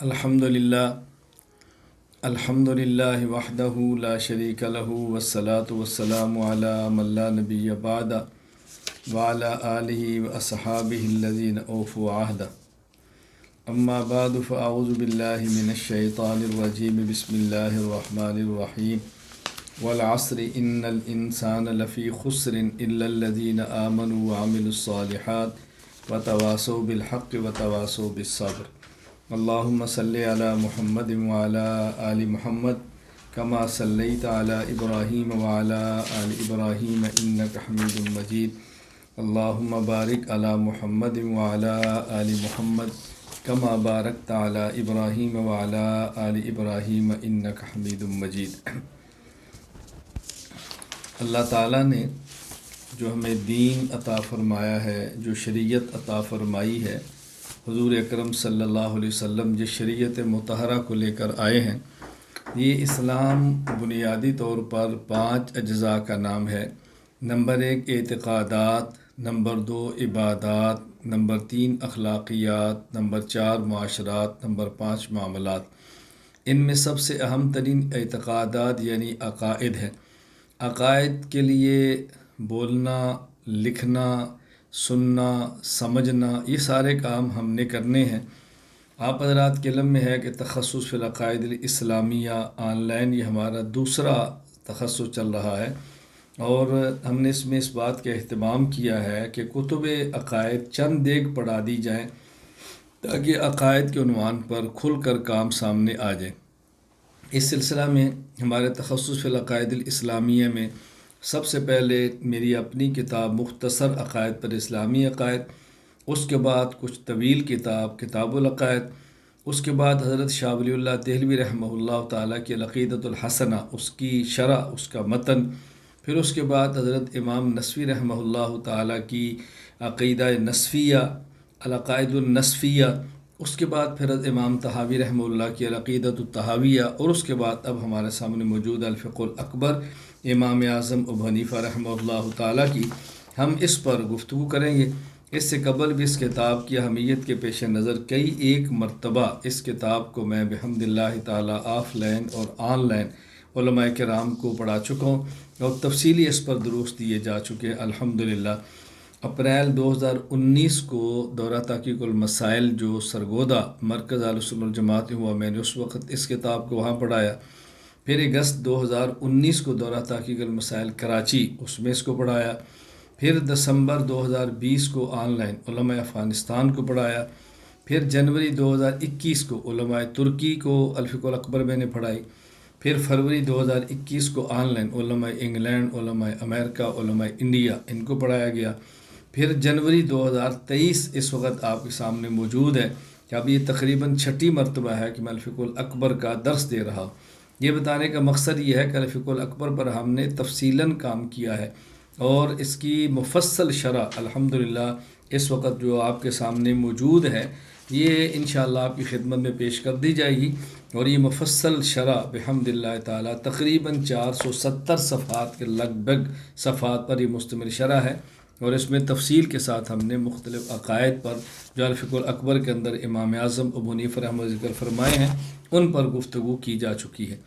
الحمد للہ وحدہ لا شریک لہ والصلاة والسلام علی من لا نبی بعد وعلی آلہ واصحابہ الذین اوفوا عہدہ اما بعد فاعوذ باللہ من الشیطان الرجیم بسم اللہ الرحمن الرحیم والعصر ان الانسان لفی خسر الا الذین آمنوا وعملوا الصالحات وتواصوا بالحق وتواصوا بالصبر اللہم صلی علی محمد وعلی آل محمد کما صلیت علی ابراہیم وعلی آل ابراہیم انک حمید مجید اللہم بارک علی محمد وعلی آل محمد کما بارکت علی ابراہیم وعلی آل ابراہیم انک حمید مجید۔ اللہ تعالیٰ نے جو ہمیں دین عطا فرمایا ہے، جو شریعت عطا فرمائی ہے، حضور اکرم صلی اللہ علیہ وسلم جس شریعت مطہرہ کو لے کر آئے ہیں، یہ اسلام بنیادی طور پر 5 اجزاء کا نام ہے۔ نمبر 1 اعتقادات، نمبر 2 عبادات، نمبر 3 اخلاقیات، نمبر 4 معاشرات، نمبر 5 معاملات۔ ان میں سب سے اہم ترین اعتقادات یعنی عقائد ہے۔ عقائد کے لیے بولنا، لکھنا، سننا، سمجھنا، یہ سارے کام ہم نے کرنے ہیں۔ آپ حضرات کے علم میں ہے کہ تخصص فی العقائد الاسلامیہ آن لائن یہ ہمارا دوسرا تخصص چل رہا ہے، اور ہم نے اس میں اس بات کا اہتمام کیا ہے کہ کتب عقائد چند ایک پڑھا دی جائیں تاکہ عقائد کے عنوان پر کھل کر کام سامنے آ جائے۔ اس سلسلہ میں ہمارے تخصص فی العقائد الاسلامیہ میں سب سے پہلے میری اپنی کتاب مختصر عقائد پر اسلامی عقائد، اس کے بعد کچھ طویل کتاب العقائد، اس کے بعد حضرت شاہ ولی اللہ دہلوی رحمہ اللہ تعالیٰ کی العقیدۃ الحسنہ، اس کی شرح، اس کا متن، پھر اس کے بعد حضرت امام نصفی رحمہ اللہ تعالیٰ کی عقیدہ نصفیہ، العقائد النصفیہ، اس کے بعد پھر امام طحاوی رحمہ اللہ کی العقیدۃ الطحاویہ، اور اس کے بعد اب ہمارے سامنے موجود الفقہ الاکبر امام اعظم ابو حنیفہ رحمہ اللہ تعالیٰ کی۔ ہم اس پر گفتگو کریں گے۔ اس سے قبل بھی اس کتاب کی اہمیت کے پیش نظر کئی ایک مرتبہ اس کتاب کو میں بحمد اللہ تعالیٰ آف لائن اور آن لائن علماء کرام کو پڑھا چکا ہوں، اور تفصیلی اس پر دروس دیے جا چکے ہیں الحمدللہ۔ اپریل 2019 کو دورہ تحقیق المسائل جو سرگودا مرکز اہل سنت والجماعت میں ہوا، میں نے اس وقت اس کتاب کو وہاں پڑھایا۔ پھر اگست 2019 کو دورہ تحقیق المسائل کراچی، اس میں اس کو پڑھایا۔ پھر دسمبر 2020 کو آن لائن علماء افغانستان کو پڑھایا۔ پھر جنوری 2021 کو علماء ترکی کو الفقہ الاکبر میں نے پڑھائی۔ پھر فروری 2021 کو آن لائن علماء انگلینڈ، علماء امریکہ، علماء انڈیا، ان کو پڑھایا گیا۔ پھر جنوری 2023 اس وقت آپ کے سامنے موجود ہے کہ اب یہ تقریباً 6ٹھی مرتبہ ہے کہ میں الفقہ الاکبر کا درس دے رہا ہوں۔ یہ بتانے کا مقصد یہ ہے کہ الفقہ الاکبر پر ہم نے تفصیلاً کام کیا ہے، اور اس کی مفصل شرح الحمدللہ اس وقت جو آپ کے سامنے موجود ہے، یہ انشاءاللہ آپ کی خدمت میں پیش کر دی جائے گی۔ اور یہ مفصل شرح بحمد اللہ تعالیٰ تقریباً 470 صفحات کے لگ بھگ صفحات پر یہ مشتمل شرح ہے، اور اس میں تفصیل کے ساتھ ہم نے مختلف عقائد پر جو الفقہ الاکبر کے اندر امام اعظم ابو حنیفہ رحمہ اللہ ذکر فرمائے ہیں، ان پر گفتگو کی جا چکی ہے۔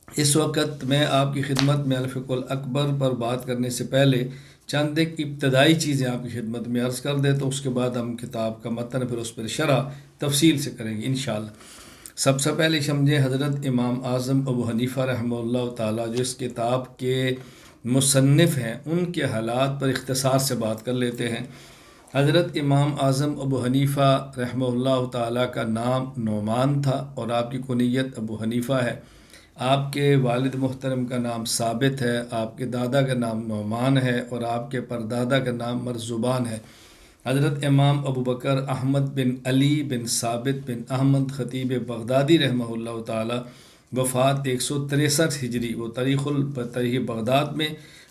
اس وقت میں آپ کی خدمت میں الفقہ الاکبر پر بات کرنے سے پہلے چند ایک ابتدائی چیزیں آپ کی خدمت میں عرض کر دیتا ہوں، اس کے بعد ہم کتاب کا متن پھر اس پر شرح تفصیل سے کریں گے انشاءاللہ۔ سب سے پہلے سمجھیں حضرت امام اعظم ابو حنیفہ رحمہ اللہ تعالیٰ جو اس کتاب کے مصنف ہیں، ان کے حالات پر اختصار سے بات کر لیتے ہیں۔ حضرت امام اعظم ابو حنیفہ رحمہ اللہ تعالیٰ کا نام نعمان تھا، اور آپ کی کنیت ابو حنیفہ ہے۔ آپ کے والد محترم کا نام ثابت ہے، آپ کے دادا کا نام نعمان ہے، اور آپ کے پردادا کا نام مرزبان ہے۔ حضرت امام ابو بکر احمد بن علی بن ثابت بن احمد خطیب بغدادی رحمہ اللہ تعالی، وفات 163 ہجری، وہ تاریخ بغداد میں،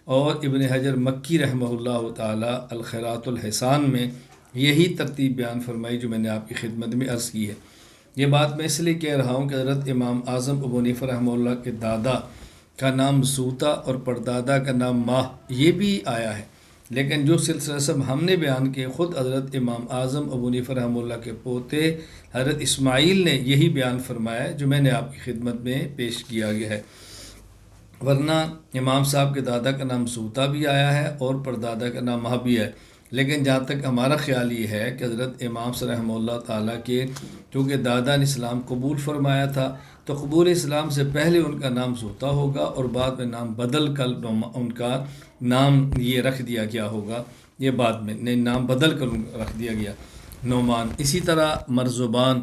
اور ابن حجر مکی رحمہ اللہ تعالی الخیرات الحسان میں یہی ترتیب بیان فرمائی جو میں نے آپ کی خدمت میں عرض کی ہے۔ یہ بات میں اس لیے کہہ رہا ہوں کہ حضرت امام اعظم ابو حنیفہ رحمہ اللہ کے دادا کا نام زوتا اور پردادا کا نام ماہ، یہ بھی آیا ہے، لیکن جو سلسلہ سب ہم نے بیان کیے خود حضرت امام اعظم ابو حنیفہ رحمہ اللہ کے پوتے حضرت اسماعیل نے یہی بیان فرمایا ہے جو میں نے آپ کی خدمت میں پیش کیا گیا ہے۔ ورنہ امام صاحب کے دادا کا نام سوتا بھی آیا ہے اور پردادا کا نام مہبی ہے، لیکن جہاں تک ہمارا خیال یہ ہے کہ حضرت امام صلی رحمہ اللہ تعالیٰ کے چونکہ دادا نے اسلام قبول فرمایا تھا تو قبول اسلام سے پہلے ان کا نام سوتا ہوگا اور بعد میں نام بدل کر ان کا نام یہ رکھ دیا گیا ہوگا، یہ بعد میں نام بدل کر رکھ دیا گیا نعمان۔ اسی طرح مرزبان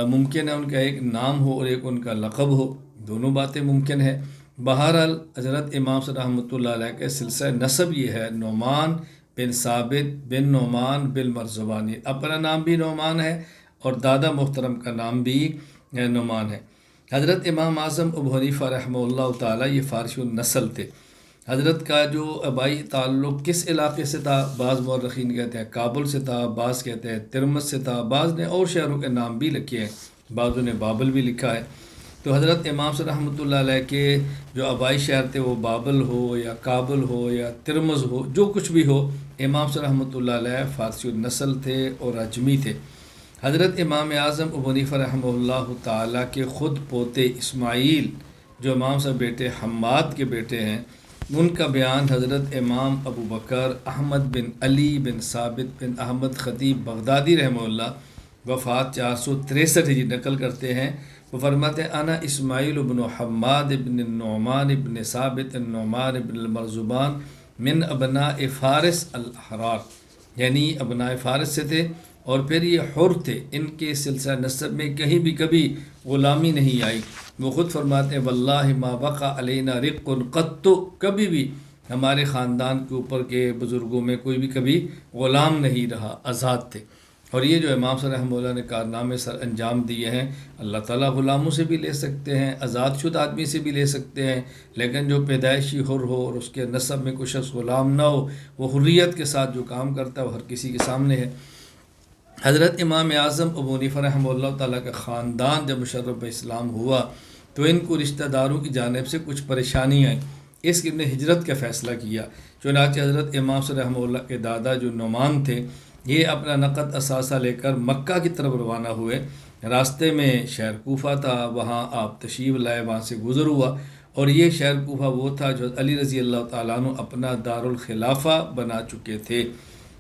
ممکن ہے ان کا ایک نام ہو اور ایک ان کا لقب ہو، دونوں باتیں ممکن ہے۔ بہرحال حضرت امام صلی رحمۃ اللہ علیہ کے سلسلہ نسب یہ ہے نعمان بن ثابت بن نعمان بن مرزبان، اپنا نام بھی نعمان ہے اور دادا محترم کا نام بھی نعمان ہے۔ حضرت امام اعظم ابو حنیفہ رحمہ اللہ تعالیٰ یہ فارسی النسل تھے۔ حضرت کا جو آبائی تعلق کس علاقے سے تھا، بعض مورخین کہتے ہیں کابل سے تھا، بعض کہتے ہیں ترمذ سے تھا، بعض نے اور شہروں کے نام بھی لکھے ہیں، بعضوں نے بابل بھی لکھا ہے۔ تو حضرت امام صلی رحمۃ اللہ علیہ کے جو آبائی شہر تھے وہ بابل ہو یا کابل ہو یا ترمذ ہو، جو کچھ بھی ہو، امام صلی رحمۃ اللہ علیہ فارسی النسل تھے اور اجمی تھے۔ حضرت امام اعظم ابو حنیفہ رحمہ اللہ تعالیٰ کے خود پوتے اسماعیل جو امام صاحب بیٹے حماد کے بیٹے ہیں، ان کا بیان حضرت امام ابو بکر احمد بن علی بن ثابت بن احمد خطیب بغدادی رحمہ اللہ وفات 463 ہجری نقل کرتے ہیں۔ وہ فرماتے ہیں انا اسماعیل بن حماد بن النعمان بن ثابت النعمان بن المرزبان من ابناء فارس الاحرار، یعنی ابناء فارس سے تھے اور پھر یہ حر تھے، ان کے سلسلہ نسب میں کہیں بھی کبھی غلامی نہیں آئی۔ وہ خود فرماتے ہیں واللہ ما بقى علینا رق قط، کبھی بھی ہمارے خاندان کے اوپر کے بزرگوں میں کوئی بھی کبھی غلام نہیں رہا، آزاد تھے۔ اور یہ جو امام صلی رحمہ اللہ نے کارنامے سر انجام دیے ہیں، اللہ تعالیٰ غلاموں سے بھی لے سکتے ہیں، آزاد شدہ آدمی سے بھی لے سکتے ہیں، لیکن جو پیدائشی حر ہو اور اس کے نسب میں کوئی شخص غلام نہ ہو، وہ حریت کے ساتھ جو کام کرتا ہے وہ ہر کسی کے سامنے ہے۔ حضرت امام اعظم ابو حنیفہ رحمہ اللہ تعالیٰ کا خاندان جب مشرف اسلام ہوا تو ان کو رشتہ داروں کی جانب سے کچھ پریشانی آئی، اس لیے انہیں ہجرت کا فیصلہ کیا۔ چنانچہ حضرت امام صلی رحمہ اللہ کے دادا جو نعمان تھے، یہ اپنا نقد اثاثہ لے کر مکہ کی طرف روانہ ہوئے۔ راستے میں شہر کوفہ تھا، وہاں آپ تشریف لائے، وہاں سے گزر ہوا، اور یہ شہر کوفہ وہ تھا جو علی رضی اللہ تعالیٰ عنہ اپنا دارالخلافہ بنا چکے تھے۔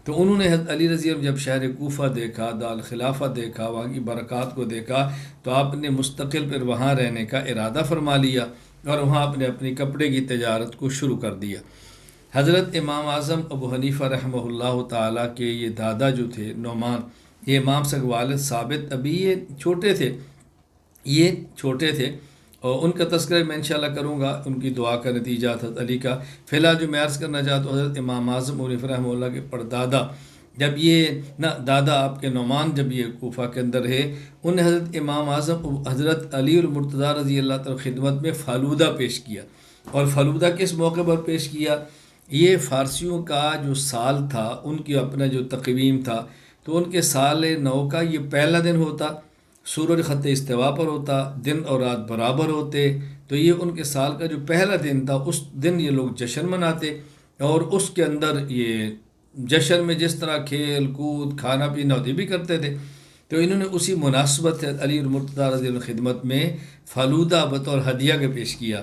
تو انہوں نے حضرت علی رضی اللہ جب شہر کوفہ دیکھا، دارالخلافہ دیکھا، وہاں کی برکات کو دیکھا، تو آپ نے مستقل پر وہاں رہنے کا ارادہ فرما لیا اور وہاں اپنی کپڑے کی تجارت کو شروع کر دیا۔ حضرت امام اعظم ابو حنیفہ رحمہ اللہ تعالیٰ کے یہ دادا جو تھے نعمان، یہ امام صاحب والد ثابت ابھی یہ چھوٹے تھے اور ان کا تذکرہ میں انشاءاللہ کروں گا، ان کی دعا کا نتیجہ حضرت علی کا۔ فی الحال جو میں عرض کرنا چاہتا ہوں، حضرت امام اعظم ابو حنیفہ رحمہ اللہ کے پردادا جب دادا آپ کے نعمان جب یہ کوفہ کے اندر رہے، انہوں نے حضرت امام اعظم حضرت علی المرتضیٰ رضی اللہ تعالیٰ خدمت میں فالودہ پیش کیا۔ اور فالودہ کس موقع پر پیش کیا؟ یہ فارسیوں کا جو سال تھا، ان کی اپنا جو تقویم تھا، تو ان کے سال نو کا یہ پہلا دن ہوتا، سورج خط استوا پر ہوتا، دن اور رات برابر ہوتے، تو یہ ان کے سال کا جو پہلا دن تھا، اس دن یہ لوگ جشن مناتے اور اس کے اندر یہ جشن میں جس طرح کھیل کود کھانا پینا ہوتی بھی کرتے تھے۔ تو انہوں نے اسی مناسبت سے علی المرتضیٰ رضی اللہ خدمت میں فالودہ بطور ہدیہ کے پیش کیا۔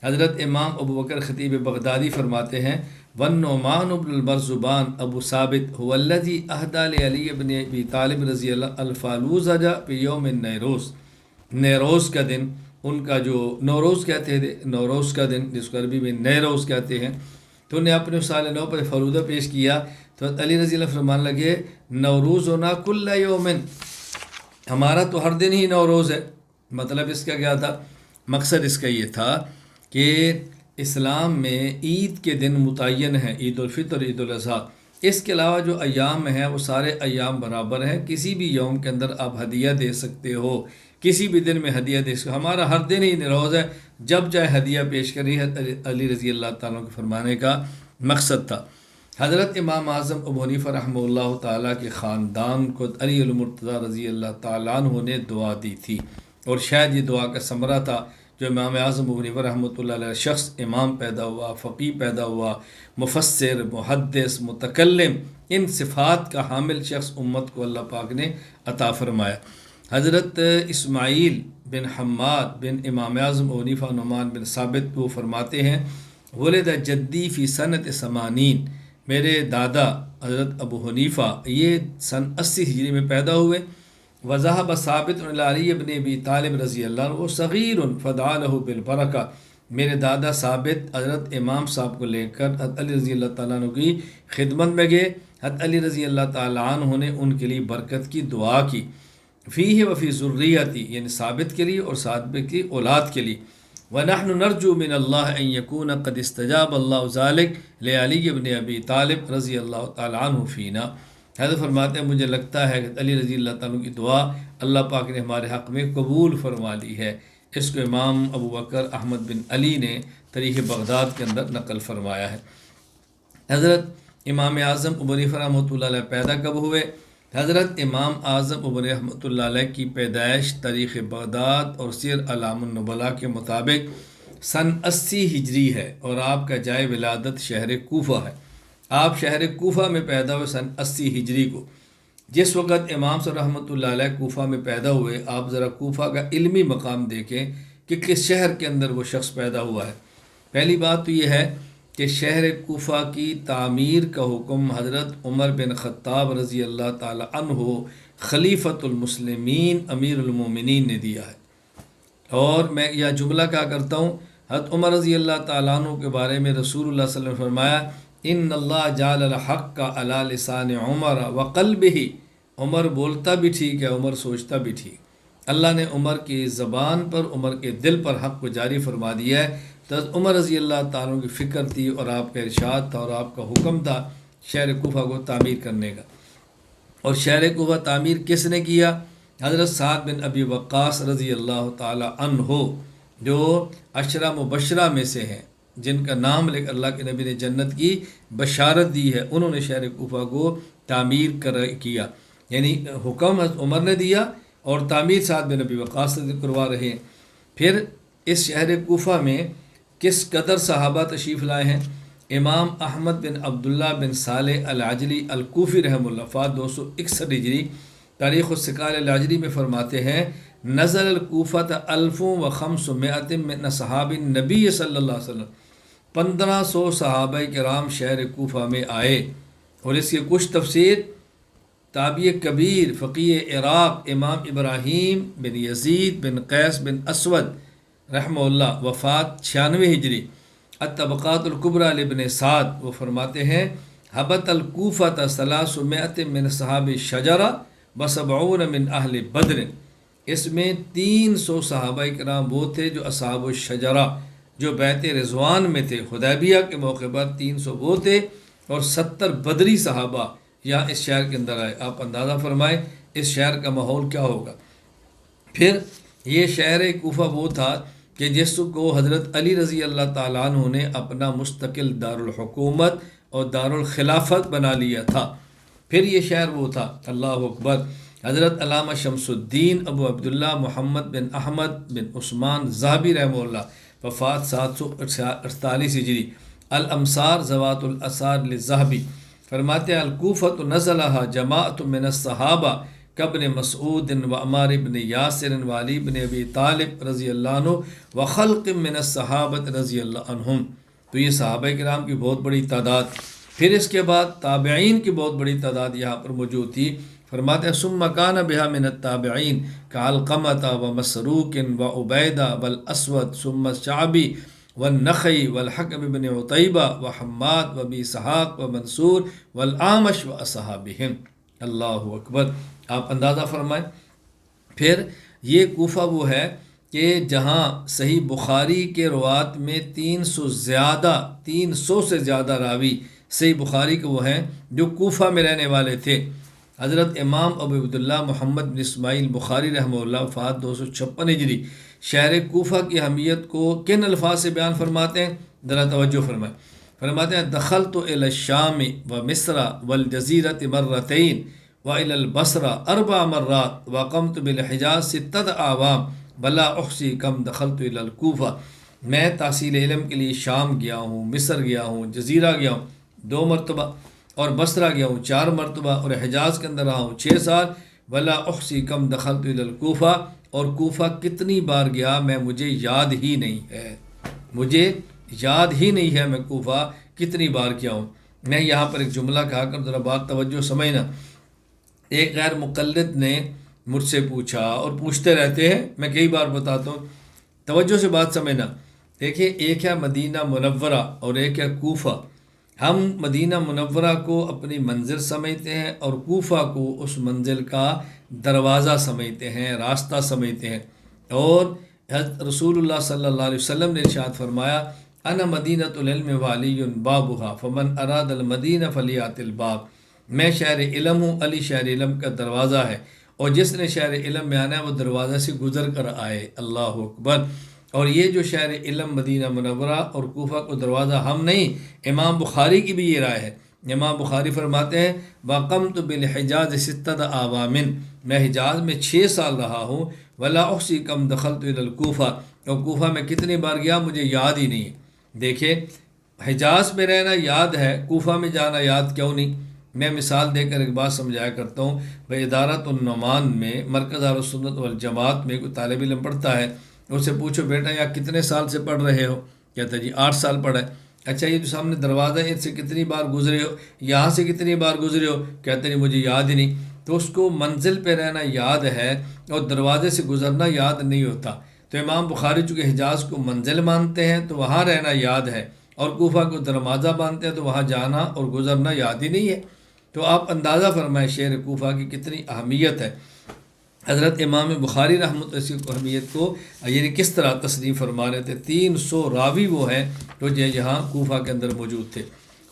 حضرت امام ابو بکر خطیب بغدادی فرماتے ہیں وَالنُّعْمَانُ بْنُ الْمَرْزُبَانِ ابو ثابت هو الذي اهدى لعلی بن ابی طالب رضی اللہ الفالوزہ فی یوم النیروز، نیروز کا دن، ان کا جو نوروز کہتے تھے، نوروز کا دن جس کو عربی میں نیروز کہتے ہیں، تو انہیں اپنے سال نو پر فالودہ پیش کیا۔ تو علی رضی اللہ فرمان لگے نوروزنا کل یومن، ہمارا تو ہر دن ہی نوروز ہے۔ مطلب اس کا کیا تھا؟ مقصد اس کا یہ تھا کہ اسلام میں عید کے دن متعین ہیں، عید الفطر، عید الاضحیٰ، اس کے علاوہ جو ایام ہیں وہ سارے ایام برابر ہیں، کسی بھی یوم کے اندر آپ ہدیہ دے سکتے ہو، کسی بھی دن میں ہدیہ دے سکتے ہو، ہمارا ہر دن ہی نوروز ہے، جب چاہے ہدیہ پیش کری ہے۔ علی رضی اللہ تعالیٰ کے فرمانے کا مقصد تھا۔ حضرت امام اعظم ابو حنیفہ رحمہ اللہ تعالیٰ کے خاندان کو علی المرتضیٰ رضی اللہ تعالیٰ عنہ نے دعا دی تھی، اور شاید یہ دعا کا ثمرہ تھا جو امام اعظم ابو حنیفہ رحمۃ اللہ علیہ شخص امام پیدا ہوا، فقیہ پیدا ہوا، مفسر، محدث، متکلم، ان صفات کا حامل شخص امت کو اللہ پاک نے عطا فرمایا۔ حضرت اسماعیل بن حماد بن امام اعظم ابو حنیفہ نعمان بن ثابت وہ فرماتے ہیں، ولد جدی فی سنت 80، میرے دادا حضرت ابو حنیفہ یہ سن 80 ہجری میں پیدا ہوئے۔ وذهب ثابت علی ابن ابی طالب رضی اللہ عنہ صغیر فدعا له بالبرکہ، میرے دادا ثابت حضرت امام صاحب کو لے کر حضرت علی رضی اللہ تعالیٰ عنہ کی خدمت میں گئے۔ حضرت علی رضی اللہ تعالیٰ عنہ نے ان کے لیے برکت کی دعا کی، فیہ وفی ذریتی، یعنی ثابت کے لیے اور ثابت کی اولاد کے لیے۔ وَنَحْنُ نَرْجُو مِنَ اللَّهِ أَن يَكُونَ قَدْ اسْتَجَابَ اللَّهُ ذَلِكَ لِعَلِيِّ بْنِ أَبِي طالب رضی اللہ تعالیٰ عنہ فینا۔ حضرت فرماتے ہیں مجھے لگتا ہے کہ علی رضی اللہ تعالیٰ کی دعا اللہ پاک نے ہمارے حق میں قبول فرما لی ہے۔ اس کو امام ابو بکر احمد بن علی نے تاریخ بغداد کے اندر نقل فرمایا ہے۔ حضرت امام اعظم ابو حنیفہ رحمۃ اللہ علیہ پیدا کب ہوئے؟ حضرت امام اعظم ابو حنیفہ رحمۃ اللہ علیہ کی پیدائش تاریخ بغداد اور سیر اعلام النبلاء کے مطابق سن 80 ہجری ہے، اور آپ کا جائے ولادت شہر کوفہ ہے۔ آپ شہر کوفہ میں پیدا ہوئے سن 80 ہجری کو۔ جس وقت امام صاحب رحمۃ اللہ علیہ کوفہ میں پیدا ہوئے، آپ ذرا کوفہ کا علمی مقام دیکھیں کہ کس شہر کے اندر وہ شخص پیدا ہوا ہے۔ پہلی بات تو یہ ہے کہ شہر کوفہ کی تعمیر کا حکم حضرت عمر بن خطاب رضی اللہ تعالی عنہ خلیفۃ المسلمین امیر المومنین نے دیا ہے۔ اور میں یہ جملہ کہا کرتا ہوں، حضرت عمر رضی اللہ تعالیٰ عنہ کے بارے میں رسول اللہ صلی اللہ علیہ وسلم نے فرمایا، ان اللہ جعل الحق علی لسان عمر وقلبہ، عمر بولتا بھی ٹھیک ہے، عمر سوچتا بھی ٹھیک۔ اللہ نے عمر کی زبان پر، عمر کے دل پر حق کو جاری فرما دیا ہے۔ تو عمر رضی اللہ تعالیٰ عنہ کی فکر تھی اور آپ کا ارشاد تھا اور آپ کا حکم تھا شہر کوفہ کو تعمیر کرنے کا۔ اور شہر کوفہ تعمیر کس نے کیا؟ حضرت سعد بن ابی وقاص رضی اللہ تعالی عنہ، جو عشرہ مبشرہ میں سے ہیں، جن کا نام لے کر اللہ کے نبی نے جنت کی بشارت دی ہے، انہوں نے شہر کوفہ کو تعمیر کیا، یعنی حکم حضرت عمر نے دیا اور تعمیر سعد بن ابی وقاص سے کروا رہے ہیں۔ پھر اس شہر کوفہ میں کس قدر صحابہ تشریف لائے ہیں؟ امام احمد بن عبداللہ بن صالح العجلی الکوفی رحمہ اللہ وفات 261 ہجری، تاریخ الثقال العجلی میں فرماتے ہیں، نزل الکوفۃ 1500 من صحاب النبی صلی اللہ علیہ وسلم، 1500 صحابہ کرام شہر کوفہ میں آئے۔ اور اس کی کچھ تفسیر تابعی کبیر فقیہ عراق امام ابراہیم بن یزید بن قیس بن اسود رحمہ اللہ وفات 96 ہجری، الطبقات الکبریٰ لابن سعد وہ فرماتے ہیں، حبت الکوفۃ 300 من صحاب الشجرہ و70 من اہل بدر، اس میں 300 صحابہ کرام وہ تھے جو اصحاب الشجرہ، جو بیعت رضوان میں تھے، حدیبیہ کے موقع پر 300 وہ تھے، اور 70 بدری صحابہ یہاں اس شہر کے اندر آئے۔ آپ اندازہ فرمائیں اس شہر کا ماحول کیا ہوگا۔ پھر یہ شہر کوفہ وہ تھا کہ جس کو حضرت علی رضی اللہ تعالیٰ عنہ نے اپنا مستقل دارالحکومت اور دارالخلافت بنا لیا تھا۔ پھر یہ شہر وہ تھا، اللہ اکبر، حضرت علامہ شمس الدین ابو عبداللہ محمد بن احمد بن عثمان ذہبی رحمہ اللہ وفات 748 ہجری، الامصار ذوات الاثار للذہبی فرماتے ہیں، الکوفۃ نزلہا جماعت من الصحابہ کابن مسعود و عمار بن یاسر و علی بن ابی طالب رضی اللہ عنہ و خلق من الصحابۃ رضی اللہ عنہم۔ تو یہ صحابہ کرام کی بہت بڑی تعداد، پھر اس کے بعد تابعین کی بہت بڑی تعداد یہاں پر موجود تھی۔ فرماتے ہیں ثم کان بها من التابعین کعلقمۃ و مسروق و عبیدہ والاسود ثم الشعبی والنخعی والحکم بن عتیبہ و حماد و ابی اسحاق و منصور والاعمش و اصحابہم۔ اللہ اکبر، آپ اندازہ فرمائیں۔ پھر یہ کوفہ وہ ہے کہ جہاں صحیح بخاری کے روات میں 300 سے زیادہ راوی صحیح بخاری کے وہ ہیں جو کوفہ میں رہنے والے تھے۔ حضرت امام ابو عبداللہ محمد بن اسماعیل بخاری رحمہ اللہ وفات 256 ہجری، شہر کوفہ کی اہمیت کو کن الفاظ سے بیان فرماتے ہیں؟ ذرا توجہ فرمائیں۔ فرماتے ہیں، دخلت الی الشام و مصر والجزیرۃ مرتین وإلى البصرة 4 مرات وقمت بالحجاز 6 أعوام بلا احصی کم دخلت الی الکوفہ، میں تحصیل علم کے لیے شام گیا ہوں، مصر گیا ہوں، جزیرہ گیا ہوں 2 مرتبہ، اور بصرہ گیا ہوں 4 مرتبہ، اور حجاز کے اندر رہا ہوں 6 سال۔ ولا احصی کم دخلت الی الکوفہ، اور کوفہ کتنی بار گیا میں مجھے یاد ہی نہیں ہے، مجھے یاد ہی نہیں ہے میں کوفہ کتنی بار کیا ہوں۔ میں یہاں پر ایک جملہ کہا کر ذرا بات توجہ سمجھنا۔ ایک غیر مقلد نے مجھ سے پوچھا، اور پوچھتے رہتے ہیں، میں کئی بار بتاتا ہوں، توجہ سے بات سمجھنا۔ دیکھیں، ایک ہے مدینہ منورہ اور ایک ہے کوفہ۔ ہم مدینہ منورہ کو اپنی منزل سمجھتے ہیں، اور کوفہ کو اس منزل کا دروازہ سمجھتے ہیں، راستہ سمجھتے ہیں۔ اور حضرت رسول اللہ صلی اللہ علیہ وسلم نے ارشاد فرمایا، انا مدینۃ العلم وعلی بابها فمن اراد المدینہ فلیات الباب، میں شہر علم ہوں، علی شہر علم کا دروازہ ہے، اور جس نے شہر علم میں آنا ہے وہ دروازہ سے گزر کر آئے۔ اللہ اکبر۔ اور یہ جو شہر علم مدینہ منورہ اور کوفہ کو دروازہ ہم نہیں، امام بخاری کی بھی یہ رائے ہے۔ امام بخاری فرماتے ہیں، وَقَمْتُ بِالْحِجَازِ 6 أعوام، میں حجاز میں 6 سال رہا ہوں، وَلَا أُحْصِي كَمْ دَخَلْتُ إِلَى الْكُوفَةِ، اور کوفہ میں کتنی بار گیا مجھے یاد ہی نہیں ہے۔ دیکھیں، حجاز میں رہنا یاد ہے، کوفہ میں جانا یاد کیوں نہیں؟ میں مثال دے کر ایک بات سمجھایا کرتا ہوں۔ بھائی ادارۃ النعمان میں، مرکز اہل سنت والجماعت میں کوئی طالب علم پڑھتا ہے، اس سے پوچھو بیٹا یا کتنے سال سے پڑھ رہے ہو؟ کہتا ہے جی 8 سال پڑھا ہے۔ اچھا یہ جو سامنے دروازہ ہے اس سے کتنی بار گزرے ہو؟ یہاں سے کتنی بار گزرے ہو؟ کہتے نہیں مجھے یاد ہی نہیں۔ تو اس کو منزل پہ رہنا یاد ہے اور دروازے سے گزرنا یاد نہیں ہوتا۔ تو امام بخاری چونکہ حجاز کو منزل مانتے ہیں تو وہاں رہنا یاد ہے، اور کوفہ کو دروازہ مانتے ہیں تو وہاں جانا اور گزرنا یاد ہی نہیں ہے۔ تو آپ اندازہ فرمائیں شہر کوفہ کی کتنی اہمیت ہے۔ حضرت امام بخاری رحمۃ اللہ علیہ اہمیت کو یعنی کس طرح تصنیف فرما رہے تھے۔ 300 راوی وہ ہیں جو یہاں کوفہ کے اندر موجود تھے۔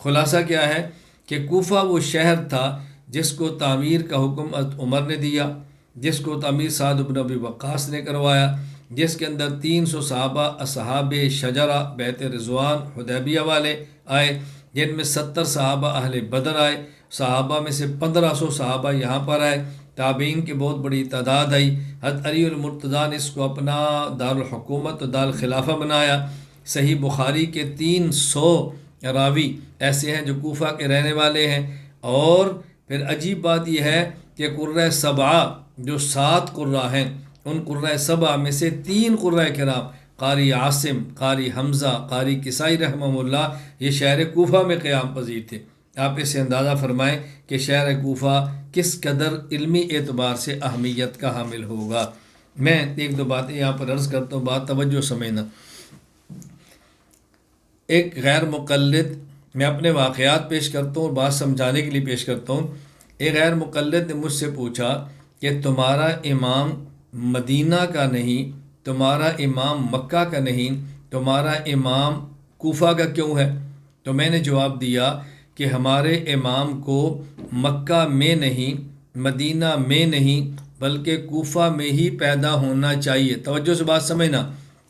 خلاصہ کیا ہے کہ کوفہ وہ شہر تھا جس کو تعمیر کا حکم حضرت عمر نے دیا، جس کو تعمیر سعد بن ابی وقاص نے کروایا، جس کے اندر 300 صحابہ اصحاب شجرہ بیت رضوان حدیبیہ والے آئے، جن میں 70 صحابہ اہل بدر آئے، صحابہ میں سے 1500 صحابہ یہاں پر آئے، تابعین کی بہت بڑی تعداد آئی۔ حضرت علی المرتضیٰ نے اس کو اپنا دارالحکومت و دارالخلافہ بنایا۔ صحیح بخاری کے 300 راوی ایسے ہیں جو کوفہ کے رہنے والے ہیں۔ اور پھر عجیب بات یہ ہے کہ قرۂ سبعہ جو 7 قرہ ہیں، ان قرۂ سبعہ میں سے 3 قرۂ کرام قاری عاصم، قاری حمزہ، قاری کسائی رحمہ اللہ یہ شہر کوفہ میں قیام پذیر تھے۔ آپ اسے اندازہ فرمائیں کہ شہر کوفہ کس قدر علمی اعتبار سے اہمیت کا حامل ہوگا۔ میں 1-2 باتیں یہاں پر عرض کرتا ہوں، بات توجہ سمجھنا۔ ایک غیر مقلد، میں اپنے واقعات پیش کرتا ہوں اور بات سمجھانے کے لیے پیش کرتا ہوں۔ ایک غیر مقلد نے مجھ سے پوچھا کہ تمہارا امام مدینہ کا نہیں، تمہارا امام مکہ کا نہیں، تمہارا امام کوفہ کا کیوں ہے؟ تو میں نے جواب دیا کہ ہمارے امام کو مکہ میں نہیں، مدینہ میں نہیں، بلکہ کوفہ میں ہی پیدا ہونا چاہیے۔ توجہ سے بات سمجھنا۔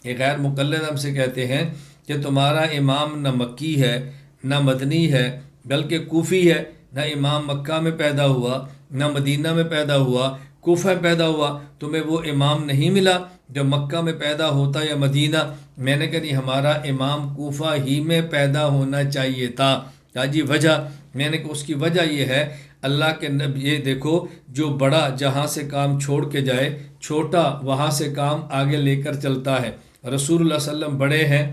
یہ غیر مقلد ہم سے کہتے ہیں کہ تمہارا امام نہ مکی ہے نہ مدنی ہے بلکہ کوفی ہے، نہ امام مکہ میں پیدا ہوا نہ مدینہ میں پیدا ہوا، کوفہ میں پیدا ہوا، تمہیں وہ امام نہیں ملا جو مکہ میں پیدا ہوتا یا مدینہ؟ میں نے کہا نہیں، ہمارا امام کوفہ ہی میں پیدا ہونا چاہیے تھا۔ کہا جی وجہ؟ میں نے کہا اس کی وجہ یہ ہے، اللہ کے نبی، یہ دیکھو جو بڑا جہاں سے کام چھوڑ کے جائے، چھوٹا وہاں سے کام آگے لے کر چلتا ہے۔ رسول اللہ صلی اللہ علیہ وسلم بڑے ہیں،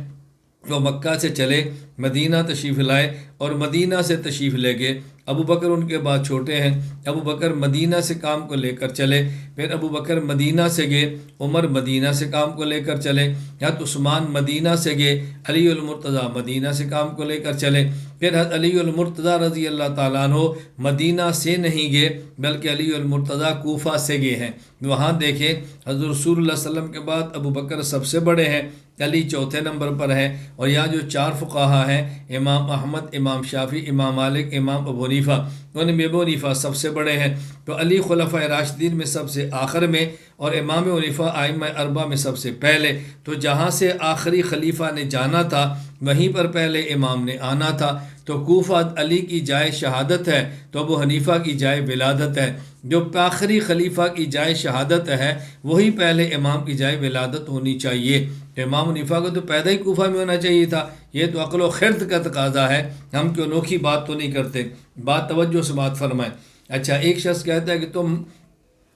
وہ مکہ سے چلے مدینہ تشریف لائے اور مدینہ سے تشریف لے گئے۔ ابو بکر ان کے بعد چھوٹے ہیں، ابو بکر مدینہ سے کام کو لے کر چلے، پھر ابو بکر مدینہ سے گئے، عمر مدینہ سے کام کو لے کر چلے، حضرت عثمان مدینہ سے گئے، علی المرتضیٰ مدینہ سے کام کو لے کر چلے، پھر حضرت علی المرتضیٰ رضی اللہ تعالیٰ عنہ مدینہ سے نہیں گئے بلکہ علی المرتضیٰ کوفہ سے گئے ہیں۔ وہاں دیکھیں حضرت رسول اللہ صلی اللہ علیہ وسلم کے بعد ابو بکر سب سے بڑے ہیں، علی چوتھے نمبر پر ہے، اور یہاں جو 4 فقہا ہیں، امام احمد، امام شافعی، امام مالک، امام ابو حنیفہ، انہیں میں ابو حنیفہ سب سے بڑے ہیں، تو علی خلفۂ راشدین میں سب سے آخر میں، اور امام حنیفہ ائمہ اربعہ میں سب سے پہلے۔ تو جہاں سے آخری خلیفہ نے جانا تھا وہیں پر پہلے امام نے آنا تھا۔ تو کوفہ علی کی جائے شہادت ہے تو ابو حنیفہ کی جائے ولادت ہے۔ جو آخری خلیفہ کی جائے شہادت ہے وہی پہلے امام کی جائے ولادت ہونی چاہیے۔ تو امام حنیفہ کو تو پیدا ہی کوفہ میں ہونا چاہیے تھا۔ یہ تو عقل و خرد کا تقاضا ہے، ہم کوئی انوکھی بات تو نہیں کرتے۔ بات توجہ سے بات فرمائیں۔ اچھا، ایک شخص کہتا ہے کہ تم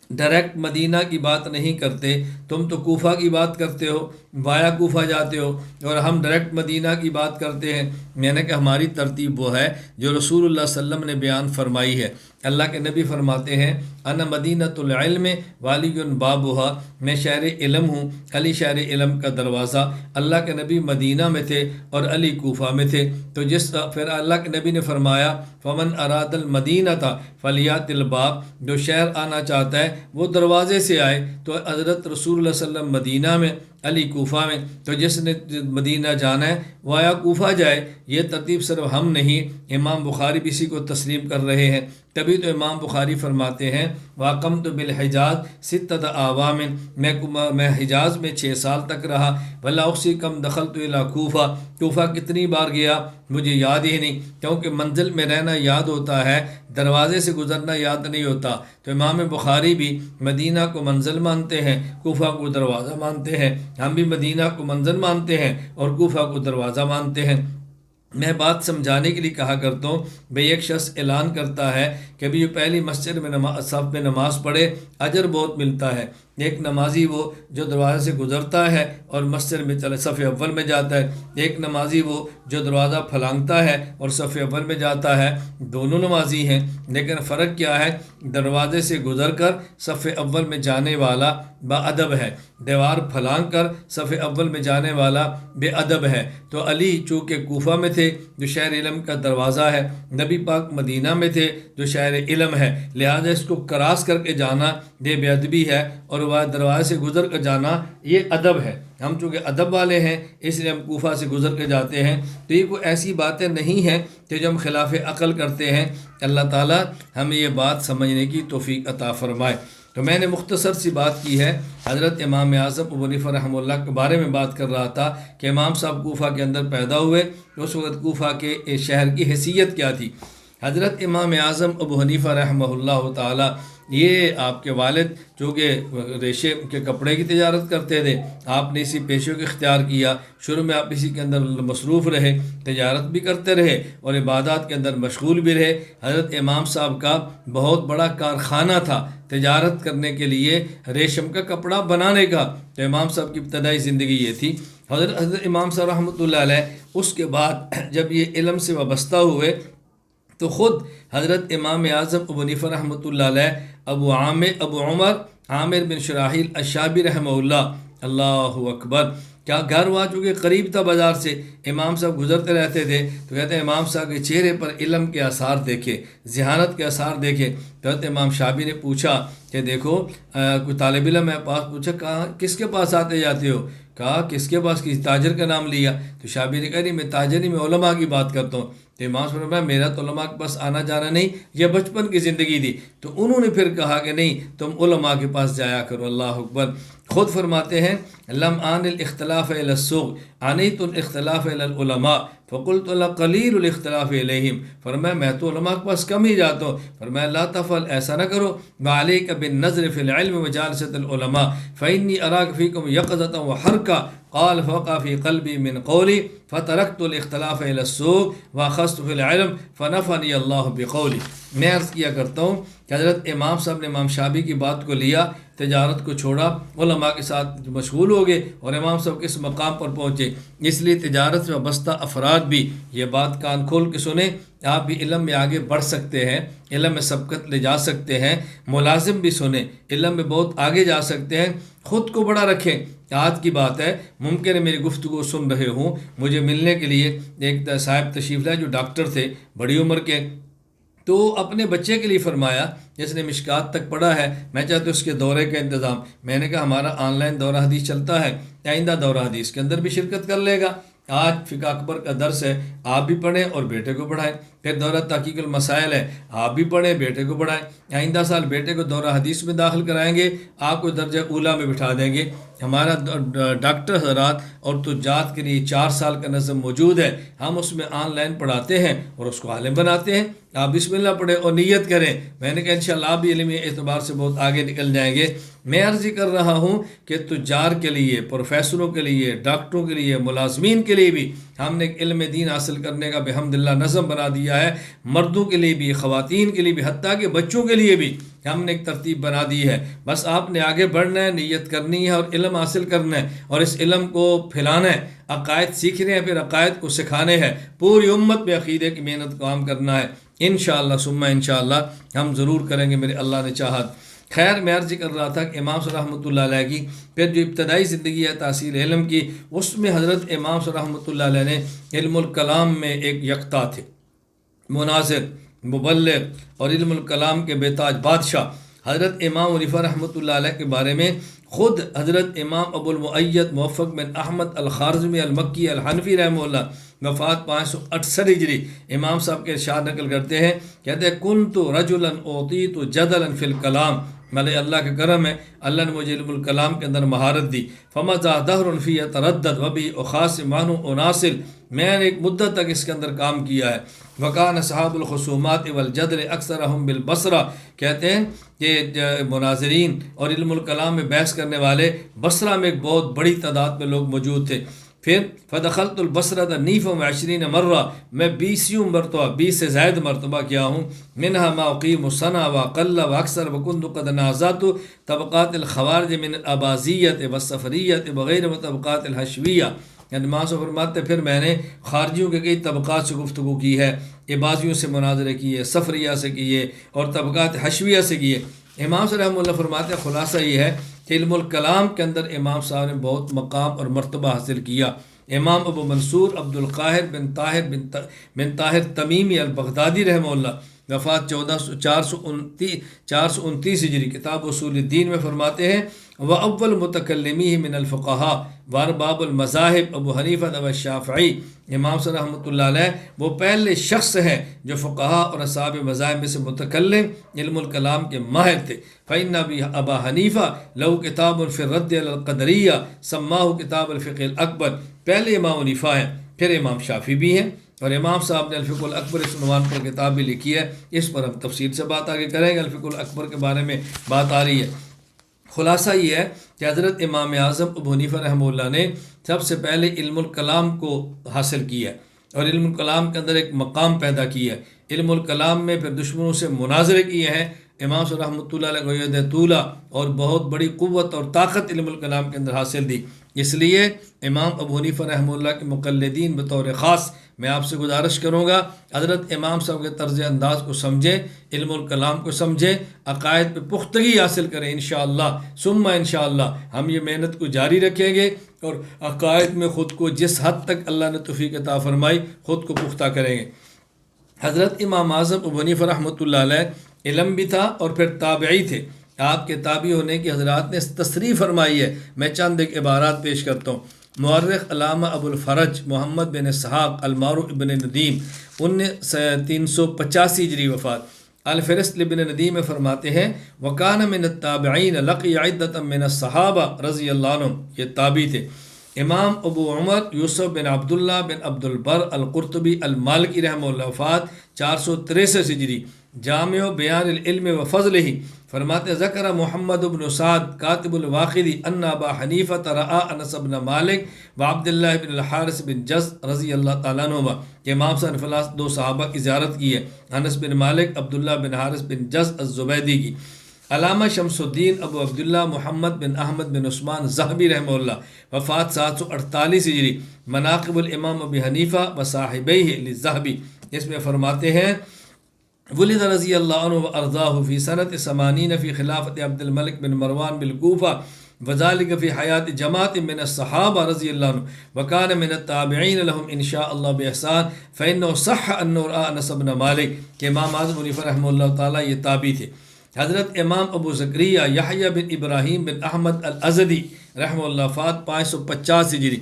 ڈائریکٹ مدینہ کی بات نہیں کرتے، تم تو کوفہ کی بات کرتے ہو، وایا کوفہ جاتے ہو، اور ہم ڈائریکٹ مدینہ کی بات کرتے ہیں۔ میں نے کہا ہماری ترتیب وہ ہے جو رسول اللہ صلی اللہ علیہ وسلم نے بیان فرمائی ہے۔ اللہ کے نبی فرماتے ہیں انا مدینۃ العلم والی بابھا، میں شہر علم ہوں، علی شہر علم کا دروازہ۔ اللہ کے نبی مدینہ میں تھے اور علی کوفہ میں تھے۔ تو پھر اللہ کے نبی نے فرمایا فمن اراد المدینہ فلیات الباب، جو شہر آنا چاہتا ہے وہ دروازے سے آئے۔ تو حضرت رسول اللہ صلی اللہ علیہ وسلم مدینہ میں، علی کوفہ میں، تو جس نے مدینہ جانا ہے وہ آیا کوفہ جائے۔ یہ ترتیب صرف ہم نہیں، امام بخاری بھی اسی کو تسلیم کر رہے ہیں۔ تبھی تو امام بخاری فرماتے ہیں واقمت بالحجاز ستۃ اعوام، میں حجاز میں 6 سال تک رہا۔ ولا احصی کم دخلت الی کوفہ، کوفہ کتنی بار گیا مجھے یاد ہی نہیں، کیونکہ منزل میں رہنا یاد ہوتا ہے، دروازے سے گزرنا یاد نہیں ہوتا۔ تو امام بخاری بھی مدینہ کو منزل مانتے ہیں، کوفہ کو دروازہ مانتے ہیں۔ ہم بھی مدینہ کو منزل مانتے ہیں اور کوفہ کو دروازہ مانتے ہیں۔ میں بات سمجھانے کے لیے کہا کرتا ہوں، بھئی ایک شخص اعلان کرتا ہے کہ بھی یہ پہلی مسجد میں صف میں نماز پڑھے، اجر بہت ملتا ہے۔ ایک نمازی وہ جو دروازے سے گزرتا ہے اور مسجد میں چلے صف اول میں جاتا ہے، ایک نمازی وہ جو دروازہ پھلانگتا ہے اور صف اول میں جاتا ہے۔ دونوں نمازی ہیں، لیکن فرق کیا ہے؟ دروازے سے گزر کر صف اول میں جانے والا با ادب ہے، دیوار پھلانگ کر صف اول میں جانے والا بے ادب ہے۔ تو علی چونکہ کوفہ میں تھے جو شہر علم کا دروازہ ہے، نبی پاک مدینہ میں تھے جو شہر علم ہے، لہذا اس کو کراس کر کے جانا یہ بے ادبی ہے، اور وہ دروازے سے گزر کر جانا یہ ادب ہے۔ ہم چونکہ ادب والے ہیں اس لیے ہم کوفہ سے گزر کے جاتے ہیں۔ تو یہ کوئی ایسی باتیں نہیں ہیں کہ جو ہم خلاف عقل کرتے ہیں۔ اللہ تعالیٰ ہمیں یہ بات سمجھنے کی توفیق عطا فرمائے۔ تو میں نے مختصر سی بات کی ہے، حضرت امام اعظم ابو حنیفہ رحمہ اللہ کے بارے میں بات کر رہا تھا کہ امام صاحب کوفہ کے اندر پیدا ہوئے، اس وقت کوفہ کے شہر کی حیثیت کیا تھی۔ حضرت امام اعظم ابو حنیفہ رحمہ اللہ تعالیٰ، یہ آپ کے والد چونکہ ریشے کے کپڑے کی تجارت کرتے تھے، آپ نے اسی پیشے کو اختیار کیا۔ شروع میں آپ اسی کے اندر مصروف رہے، تجارت بھی کرتے رہے اور عبادات کے اندر مشغول بھی رہے۔ حضرت امام صاحب کا بہت بڑا کارخانہ تھا تجارت کرنے کے لیے، ریشم کا کپڑا بنانے کا۔ تو امام صاحب کی ابتدائی زندگی یہ تھی۔ حضرت امام صاحب رحمۃ اللہ علیہ اس کے بعد جب یہ علم سے وابستہ ہوئے تو خود حضرت امام اعظم ابو حنیفہ رحمۃ اللہ علیہ ابو عمر عامر بن شراحیل الشعبی رحمہ اللہ، اللہ اکبر، کیا گھر ہوا چونکہ قریب تھا بازار سے، امام صاحب گزرتے رہتے تھے تو کہتے ہیں امام صاحب کے چہرے پر علم کے آثار دیکھے، ذہانت کے آثار دیکھے۔ تو حضرت امام شعبی نے پوچھا کہ دیکھو کوئی طالب علم ہے پاس، پوچھا کہاں کس کے پاس آتے جاتے ہو؟ کہا کس کے پاس؟ کسی تاجر کا نام لیا۔ تو شعبی نے کہا نہیں میں تاجر نہیں، میں علماء کی بات کرتا ہوں۔ تو امام صاحب نے کہا میرا تو علماء کے پاس آنا جانا نہیں، یہ بچپن کی زندگی تھی۔ تو انہوں نے پھر کہا کہ نہیں تم علماء کے پاس جایا کرو، اللہ اکبر۔ خود فرماتے ہیں لم آن الاختلاف الی السوق آنیت الاختلاف الی العلماء فقلت قلیل الاختلاف الیہم، فرمایا میں تو علماء کے پاس کم ہی جاتا ہوں، فرمایا لا تفعل، ایسا نہ کرو، وعلیک بالنظر فی العلم وجالسۃ العلماء فانی اراک فیکم یقظۃ وحرکۃ، قال فوقع فی قلبی من قولی فترکت الاختلاف الی السوق واخذت فی العلم فنفعنی اللہ بقولی۔ میں عرض کیا کرتا ہوں کہ حضرت امام صاحب نے امام شعبی کی بات کو لیا، تجارت کو چھوڑا، علماء کے ساتھ مشغول ہو گئے اور امام صاحب کس مقام پر پہنچے۔ اس لیے تجارت میں وابستہ افراد بھی یہ بات کان کھول کے سنیں، آپ بھی علم میں آگے بڑھ سکتے ہیں، علم میں سبقت لے جا سکتے ہیں۔ ملازم بھی سنیں، علم میں بہت آگے جا سکتے ہیں، خود کو بڑا رکھیں۔ آج کی بات ہے، ممکن ہے میری گفتگو سن رہے ہوں، مجھے ملنے کے لیے ایک صاحب تشریف لائے جو ڈاکٹر تھے بڑی عمر کے، تو اپنے بچے کے لیے فرمایا جس نے مشکات تک پڑھا ہے میں چاہتا ہوں اس کے دورے کا انتظام۔ میں نے کہا ہمارا آن لائن دورہ حدیث چلتا ہے، آئندہ دورہ حدیث کے اندر بھی شرکت کر لے گا۔ آج فقہ اکبر کا درس ہے، آپ بھی پڑھیں اور بیٹے کو پڑھائیں۔ پھر دورہ تحقیق المسائل ہے، آپ بھی پڑھیں بیٹے کو پڑھائیں۔ آئندہ سال بیٹے کو دورہ حدیث میں داخل کرائیں گے، آپ کو درجہ اولیٰ میں بٹھا دیں گے۔ ہمارا ڈاکٹر حضرات اور تجارت کے لیے 4 سال کا نظم موجود ہے، ہم اس میں آن لائن پڑھاتے ہیں اور اس کو عالم بناتے ہیں۔ آپ بسم اللہ پڑھیں اور نیت کریں۔ میں نے کہا انشاءاللہ آپ بھی علمی اعتبار سے بہت آگے نکل جائیں گے۔ میں عرض کر رہا ہوں کہ تجار کے لیے، پروفیسروں کے لیے، ڈاکٹروں کے لیے، ملازمین کے لیے بھی ہم نے ایک علم دین حاصل کرنے کا بحمداللہ نظم بنا دیا ہے، مردوں کے لیے بھی، خواتین کے لیے بھی، حتیٰ کہ بچوں کے لیے بھی ہم نے ایک ترتیب بنا دی ہے۔ بس آپ نے آگے بڑھنا ہے، نیت کرنی ہے اور علم حاصل کرنا ہے اور اس علم کو پھیلانا ہے۔ عقائد سیکھنے ہیں، پھر عقائد کو سکھانے ہیں، پوری امت میں عقیدے کی محنت کام کرنا ہے۔ انشاءاللہ ثم انشاءاللہ ہم ضرور کریں گے، میرے اللہ نے چاہت۔ خیر، میں عرض کر رہا تھا کہ امام صلی رحمۃ اللہ علیہ کی پھر جو ابتدائی زندگی ہے تحصیل علم کی، اس میں حضرت امام صلی رحمۃ اللہ علیہ نے علم الکلام میں ایک یکتا تھے، مناظر، مبلغ اور علم الکلام کے بیتاج بادشاہ۔ حضرت امام حنیفہ رحمۃ اللہ علیہ کے بارے میں خود حضرت امام ابو المؤید موفق بن احمد الخارزمی المکی الحنفی رحمہ اللہ، وفات 568 ہجری، امام صاحب کے ارشاد نقل کرتے ہیں، کہتے ہیں کنت رجلا اوتیت جدلا فی الکلام، مطلب اللہ کا کرم ہے، اللہ نے مجھے علم الکلام کے اندر مہارت دی۔ فمضى دهر فی تردد وبی اخاصم عنہ اناصل، میں نے ایک مدت تک اس کے اندر کام کیا ہے۔ وکان اصحاب الخصومات والجدل اکثرهم بالبصرہ، کہتے ہیں کہ مناظرین اور علم الکلام میں بحث کرنے والے بصرہ میں ایک بہت بڑی تعداد میں لوگ موجود تھے۔ پھر فدخلت البصرة 29 مرہ، میں 20 مرتبہ، 20 سے زائد مرتبہ کیا ہوں۔ منها ما اقیم سنہ واقل واکثر وكنت قد نازعت طبقات الخوارج من الاباضیۃ والصفریۃ وغیر طبقات الحشویہ، یعنی ماں سے فرماتے پھر میں نے خارجیوں کے کئی طبقات سے گفتگو کی ہے، عباضیوں سے مناظرے کیے، صفریہ سے کیے اور طبقات حشویہ سے کیے۔ امام صلی اللہ اللہ فرماتے ہیں خلاصہ یہ ہے کہ علم الکلام کے اندر امام صاحب نے بہت مقام اور مرتبہ حاصل کیا۔ امام ابو منصور عبد القاہر بن طاہر تمیمی البغدادی رحمہ اللہ، وفات 429 ہجری، کتاب اصول الدین میں فرماتے ہیں وَأَوَّلُ مُتَكَلِّمِهِ مِنَ الْفُقَهَاءِ وَأَرْبَابُ الْمَذَاهِبِ ابو حنیفہ والشافعی، امام صلی رحمۃ اللہ علیہ وہ پہلے شخص ہیں جو فقہاء اور اصحاب مذاہب میں سے متکلم علم الکلام کے ماہر تھے۔ فَإِنَّ أَبَا حنیفہ لَهُ كِتَابٌ فِي الرَّدِّ عَلَى الْقَدَرِيَّةِ سَمَّاهُ كِتَابَ الْفِقْهِ الْأَكْبَرِ، پہلے امام حنیفہ ہیں، پھر امام شافعی بھی ہیں، اور امام صاحب نے الفقہ الاکبر اس عنوان پر کتاب بھی لکھی ہے۔ اس پر ہم تفصیل سے بات آگے کریں گے، الفقہ الاکبر کے بارے میں بات آ رہی ہے۔ خلاصہ یہ ہے کہ حضرت امام اعظم ابو حنیفہ رحمہ اللہ نے سب سے پہلے علم الکلام کو حاصل کیا ہے اور علم الکلام کے اندر ایک مقام پیدا کیا ہے۔ علم الکلام میں پھر دشمنوں سے مناظرے کیے ہیں۔ امام صلی رحمۃ اللہ علیہ کو ید طولہ اور بہت بڑی قوت اور طاقت علم الکلام کے اندر حاصل دی۔ اس لیے امام ابو حنیفہ رحمہ اللہ کے مقلدین بطور خاص میں آپ سے گزارش کروں گا حضرت امام صاحب کے طرز انداز کو سمجھیں، علم الکلام کو سمجھیں، عقائد پہ پختگی حاصل کریں۔ انشاءاللہ ثم انشاءاللہ ہم یہ محنت کو جاری رکھیں گے اور عقائد میں خود کو جس حد تک اللہ نے توفیق عطا فرمائی خود کو پختہ کریں گے۔ حضرت امام اعظم ابو حنیفہ رحمۃ اللہ علیہ علم بھی تھا اور پھر تابعی تھے۔ آپ کے تابعی ہونے کی حضرات نے تصریح فرمائی ہے، میں چند ایک عبارات پیش کرتا ہوں۔ مورخ علامہ ابو الفرج محمد بن اسحاق المعروف ابن ندیم 385 ہجری وفات، الفہرست ابن ندیم میں فرماتے ہیں وکان من التابعین لقی عدۃ من الصحابہ رضی اللہ عنہم، یہ تابعی تھے۔ امام ابو عمر یوسف بن عبداللہ بن عبد البر القرطبی المالکی رحمہ اللہ، وفات 463 ہجری، جامع بیان العلم و فضلہ، فرماتے ذکر محمد بن سعد کاتب الواقدی ان ابا حنیفہ رآ انس بن مالک و عبداللہ بن الحارث بن جز رضی اللہ تعالیٰ عنہ، کہ امام صاحب نے دو صحابہ کی زیارت کی ہے، انس بن مالک، عبداللہ بن حارث بن جز الزبیدی کی۔ علامہ شمس الدین ابو عبداللہ محمد بن احمد بن عثمان ذہبی رحمہ اللہ، وفات 748 ہجری، مناقب الامام ابی حنیفہ و صاحبیہ للذہبی، اس میں فرماتے ہیں ولد رضی اللہ عنہ و ارضاہ فی سنۃ 80 فی خلافت عبد الملک بن مروان بالکوفہ وذالک فی حیات جماعت من الصحابہ رضی اللہ عنہ وکان من التابعین لهم ان شاء اللہ باحسان فانه صح انه رأى انس بن مالک، کہ امام اعظم حنیفہ رحمہ اللہ تعالیٰ یہ تابعی تھے۔ حضرت امام ابو زکریا یحییٰ بن ابراہیم بن احمد الازدی رحمہ اللہ، وفات 550 ہجری،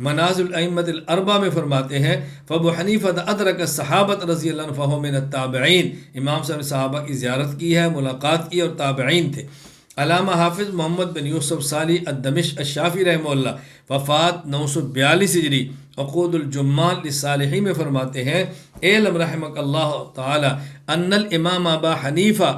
منازل الائمۃ الاربعہ میں فرماتے ہیں فابو حنیفہ ادرک الصحابۃ رضی اللہ عنہ فہو من التابعین، امام صاحب نے صحابہ کی زیارت کی ہے، ملاقات کی اور تابعین تھے۔ علامہ حافظ محمد بن یوسف صالح الدمشق الشافعی رحمہ اللہ وفات 942 ہجری عقود الجمال للصالحی میں فرماتے ہیں اعلم رحمک اللہ تعالی ان الامام ابا حنیفہ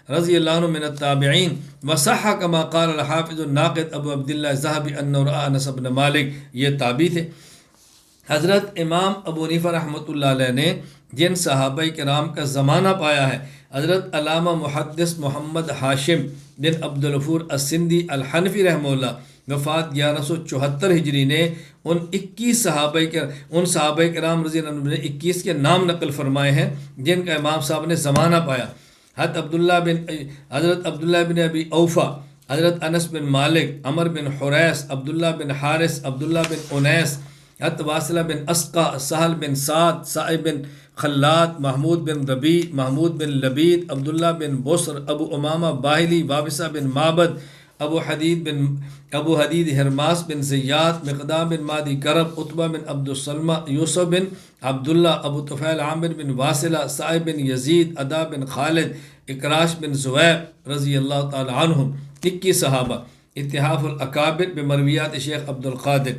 رضی اللہ عنہ من التابعین وصح کما قال الحافظ الناقد ابو عبداللہ الذہبی انہ رأى انس بن مالک، یہ تابعی تھے۔ حضرت امام ابو حنیفہ رحمۃ اللہ علیہ نے جن صحابہ کرام کا زمانہ پایا ہے، حضرت علامہ محدث محمد ہاشم بن عبد الغفور السندی الحنفی رحمہ اللہ وفات 1174 ہجری نے ان صحابہ کرام رضی اللہ عنہ نے 21 کے نام نقل فرمائے ہیں جن کا امام صاحب نے زمانہ پایا۔ حضرت عبداللہ بن ابی اوفا، حضرت انس بن مالک، عمر بن حریث، عبداللہ بن حارث، عبداللہ بن انیس، حضرت واصلہ بن اسقا، سہل بن سعد، سعید بن خلاد، محمود بن ربیع، محمود بن لبید، عبداللہ بن بصر، ابو امامہ باہلی، وابسہ بن معبد، ابو حدید ہرماس بن زیاد، مقدام بن مادی کرب، عتبہ بن عبد السلمہ، یوسف بن عبداللہ، ابو طفیل عامر بن واصلہ، سعید بن یزید، ادا بن خالد، اکراش بن زویب رضی اللہ تعالی عنہم، 21 صحابہ۔ اتحاف الاکابر بمرویات شیخ عبد القادر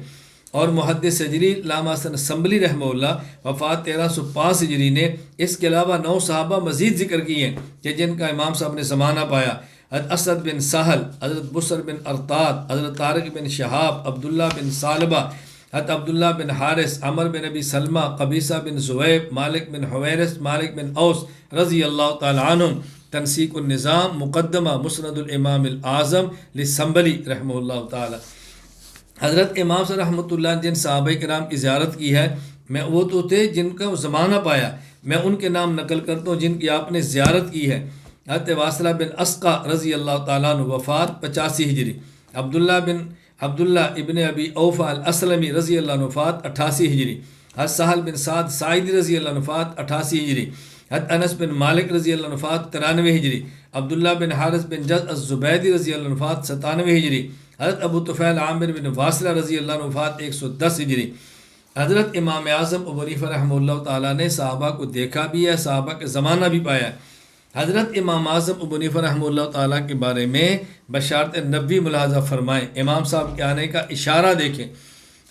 اور محدث جلیل علامہ حسن اسمبلی رحمہ اللہ وفات 1305 ہجری نے اس کے علاوہ 9 صحابہ مزید ذکر کیے ہیں کہ جن کا امام صاحب نے زمانہ پایا۔ حضرت اسد بن سہل، حضرت بصر بن ارطاد، حضرت طارق بن شہاب، عبداللہ بن ثعلبہ، حضرت عبداللہ بن حارث، عمر بن ابی سلمہ، قبیصہ بن زویب، مالک بن حویرث، مالک بن اوس رضی اللہ تعالی عنہم۔ تنسیق النظام مقدمہ مسند الامام الاعظم للسنبلی رحمہ اللہ تعالی۔ حضرت امام صلی رحمۃ اللہ جن صحابہ کرام کی زیارت کی ہے، میں وہ تو تھے جن کا زمانہ پایا، میں ان کے نام نقل کرتا ہوں جن کی آپ نے زیارت کی ہے۔ حضرت واصلہ بن اسقا رضی اللہ تعالیٰ عنہ وفات 85 ہجری، عبداللہ ابن ابی اوفا الاسلمی رضی اللہ عنہ وفات 88 ہجری، حضرت سہل بن سعد ساعدی رضی اللہ عنہ وفات 88 ہجری، حضرت انس بن مالک رضی اللہ عنہ وفات 93 ہجری، عبداللہ بن حارث بن جز الزبیدی رضی اللہ عنہ وفات 97 ہجری، حضرت ابو طفیل عامر بن واصلہ رضی اللہ عنہ وفات 110 ہجری۔ حضرت امام اعظم ابو حنیفہ رحمہ اللہ تعالیٰ نے صحابہ کو دیکھا بھی ہے، صحابہ کے زمانہ بھی پایا ہے۔ حضرت امام اعظم ابو حنیفہ رحمہ اللہ تعالیٰ کے بارے میں بشارت نبوی ملاحظہ فرمائیں، امام صاحب کے آنے کا اشارہ دیکھیں۔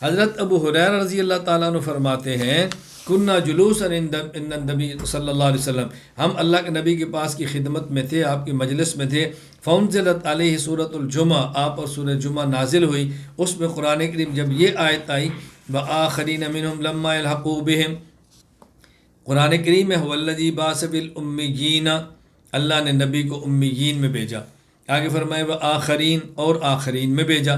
حضرت ابو ہریرہ رضی اللہ تعالیٰ عنہ فرماتے ہیں کننا جلوسا عند النبی صلی اللہ علیہ وسلم، ہم اللہ کے نبی کے پاس کی خدمت میں تھے، آپ کی مجلس میں تھے۔ فانزلت علیہ سورۃ الجمعہ، آپ پر سورہ جمعہ نازل ہوئی، اس میں قرآن کریم جب یہ آیت آئی وآخرین منہم لما یلحقوا بہم، قرآن کریم میں هو الذی بعث بالامیین، اللہ نے نبی کو امیین میں بھیجا، آگے فرمائے وآخرین، اور آخرین میں بھیجا۔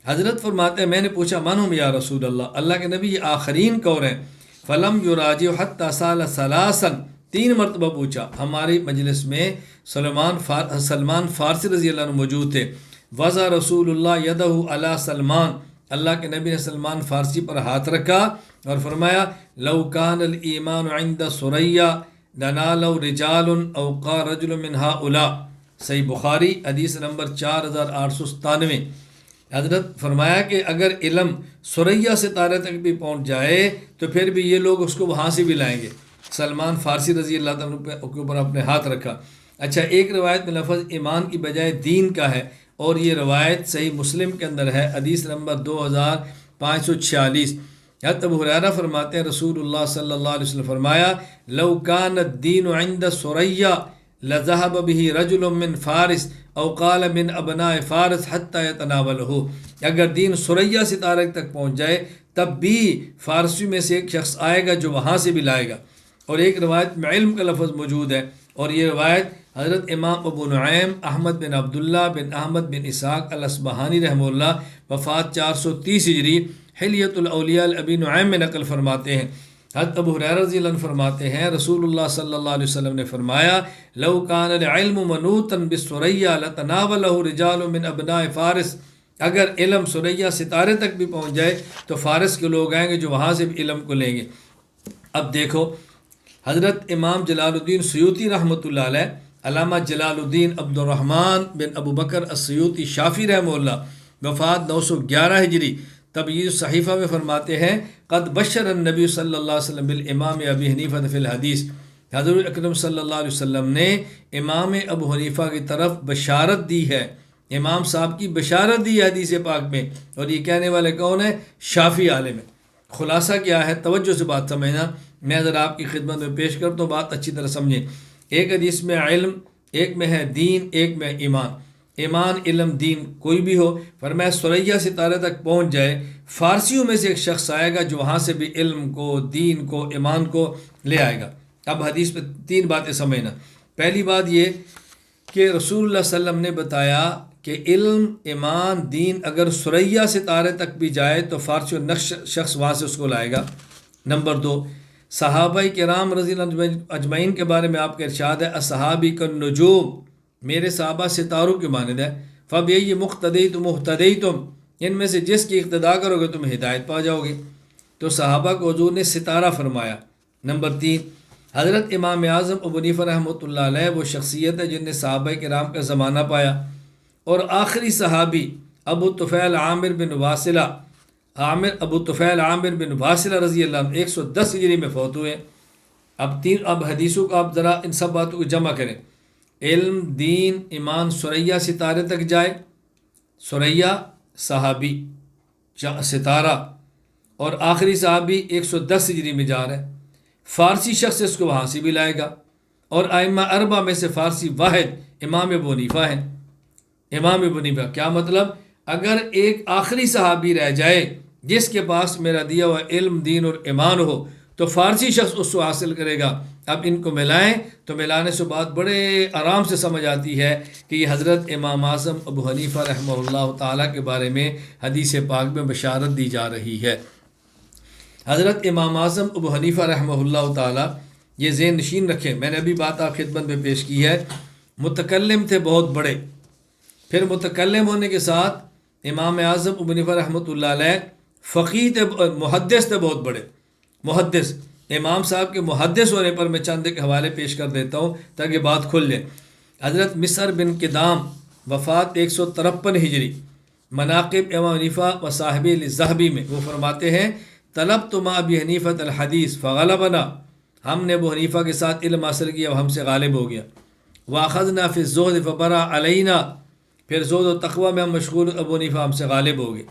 حضرت فرماتے ہیں میں نے پوچھا من ہم یا رسول اللہ، اللہ کے نبی یہ آخرین کون ہیں؟ فلم یراجع حتی سال ثلاثا، 3 مرتبہ پوچھا۔ ہماری مجلس میں سلمان فارسی رضی اللہ عنہ موجود تھے۔ وضع رسول اللہ یدہ علی سلمان، اللہ کے نبی نے سلمان فارسی پر ہاتھ رکھا اور فرمایا لو کان الایمان عند ثریا لنالوا رجال او قال رجل من هؤلاء، صحیح بخاری حدیث نمبر 4897۔ حضرت فرمایا کہ اگر علم ثریا ستارے تک بھی پہنچ جائے تو پھر بھی یہ لوگ اس کو وہاں سے بھی لائیں گے۔ سلمان فارسی رضی اللہ عنہ کے اوپر اپنے ہاتھ رکھا۔ اچھا، ایک روایت میں لفظ ایمان کی بجائے دین کا ہے، اور یہ روایت صحیح مسلم کے اندر ہے، حدیث نمبر 2546۔ حضرت ابو ہریرہ فرماتے ہیں رسول اللہ صلی اللہ علیہ وسلم فرمایا لو کان الدین عند ثریا لذهب به رجل من فارس او قال من ابناء فارس حتى يتناوله، اگر دین ثریا ستارے تک پہنچ جائے تب بھی فارسی میں سے ایک شخص آئے گا جو وہاں سے بھی لائے گا۔ اور ایک روایت میں علم کا لفظ موجود ہے، اور یہ روایت حضرت امام ابو نعیم احمد بن عبداللہ بن احمد بن اسحاق الاصبہانی رحمہ اللہ وفات 430 ہجری حلیۃ الاولیاء ابی نعیم میں نقل فرماتے ہیں۔ حضرت ابو ہریرہ رضی اللہ عنہ فرماتے ہیں رسول اللہ صلی اللہ علیہ وسلم نے فرمایا لو کان العلم منوطا بالثریا لتناولہ رجال من ابناء فارس، اگر علم ثریا ستارے تک بھی پہنچ جائے تو فارس کے لوگ آئیں گے جو وہاں سے بھی علم کو لیں گے۔ اب دیکھو حضرت امام جلال الدین سیوطی رحمۃ اللہ علیہ، علامہ جلال الدین عبد الرحمن بن ابو بکر السیوطی شافعی رحمہ اللہ وفات 911 ہجری، تبییض صحیفہ میں فرماتے ہیں قد بشر النبی صلی اللہ علیہ وسلم بالامام ابی حنیفہ فی الحدیث، حضرت اکرم صلی اللہ علیہ وسلم نے امام ابو حنیفہ کی طرف بشارت دی ہے، امام صاحب کی بشارت دی ہے حدیث پاک میں، اور یہ کہنے والے کون ہیں؟ شافعی عالم ہے۔ خلاصہ کیا ہے؟ توجہ سے بات سمجھنا، میں ذرا آپ کی خدمت میں پیش کرتا ہوں، بات اچھی طرح سمجھیں۔ ایک حدیث میں علم، ایک میں ہے دین، ایک میں ایمان۔ ایمان، علم، دین کوئی بھی ہو، فرمایا ثریا ستارے تک پہنچ جائے، فارسیوں میں سے ایک شخص آئے گا جو وہاں سے بھی علم کو، دین کو، ایمان کو لے آئے گا۔ اب حدیث میں 3 باتیں سمجھنا۔ پہلی بات یہ کہ رسول اللہ صلی اللہ علیہ وسلم نے بتایا کہ علم، ایمان، دین اگر ثریا ستارے تک بھی جائے تو فارسی نقش شخص وہاں سے اس کو لائے گا۔ نمبر 2، صحابہ کرام رضی اللہ عنہم اجمعین کے بارے میں آپ کا ارشاد ہے، اصحابی کالنجوم، میرے صحابہ ستاروں کے مانند ہے، فبأی مقتدیتم مہتدیتم، ان میں سے جس کی اقتداء کرو گے تم ہدایت پا جاؤ گے۔ تو صحابہ کو حضور نے ستارہ فرمایا۔ نمبر 3، حضرت امام اعظم ابو حنیفہ رحمۃ اللہ علیہ وہ شخصیت ہے جن نے صحابہ کرام کا زمانہ پایا، اور آخری صحابی ابو طفیل عامر بن واصلہ رضی اللہ عنہ 110 ہجری میں فوت ہوئے۔ اب حدیثوں کو آپ ذرا ان سب باتوں کو جمع کریں۔ علم، دین، ایمان ثریا ستارے تک جائے، ثریا صحابی ستارہ، اور آخری صحابی 110 ہجری میں جا رہا ہے۔ فارسی شخص اس کو وہاں سے بھی لائے گا، اور ائمہ اربعہ میں سے فارسی واحد امام ابو حنیفہ ہیں۔ امام ابو حنیفہ کیا مطلب؟ اگر ایک آخری صحابی رہ جائے جس کے پاس میرا دیا ہوا علم، دین اور ایمان ہو تو فارسی شخص اس کو حاصل کرے گا۔ اب ان کو ملائیں تو ملانے سے بات بڑے آرام سے سمجھ آتی ہے کہ یہ حضرت امام اعظم ابو حنیفہ رحمہ اللہ تعالیٰ کے بارے میں حدیث پاک میں بشارت دی جا رہی ہے۔ حضرت امام اعظم ابو حنیفہ رحمہ اللہ تعالیٰ، یہ ذہن نشین رکھیں، میں نے ابھی بات آپ خدمت میں پیش کی ہے، متکلم تھے بہت بڑے، پھر متکلم ہونے کے ساتھ امام اعظم ابو حنیفہ رحمۃ اللہ علیہ فقیہ تھے، محدث تھے بہت بڑے، محدث۔ امام صاحب کے محدث ہونے پر میں چند ایک حوالے پیش کر دیتا ہوں تاکہ بات کھل لے۔ حضرت مصر بن کدام، وفات 153 ہجری، مناقب امام حنیفہ و صاحب الذہبی میں وہ فرماتے ہیں، طلبت مع ابی حنیفہ الحدیث فغلبنا، ہم نے ابو حنیفہ کے ساتھ علم حاصل کیا، وہ ہم سے غالب ہو گیا۔ واخذنا فی الزہد فبرا علینا، پھر زہد و تقوی میں ہم مشغول، ابو حنیفہ ہم سے غالب ہو گئے۔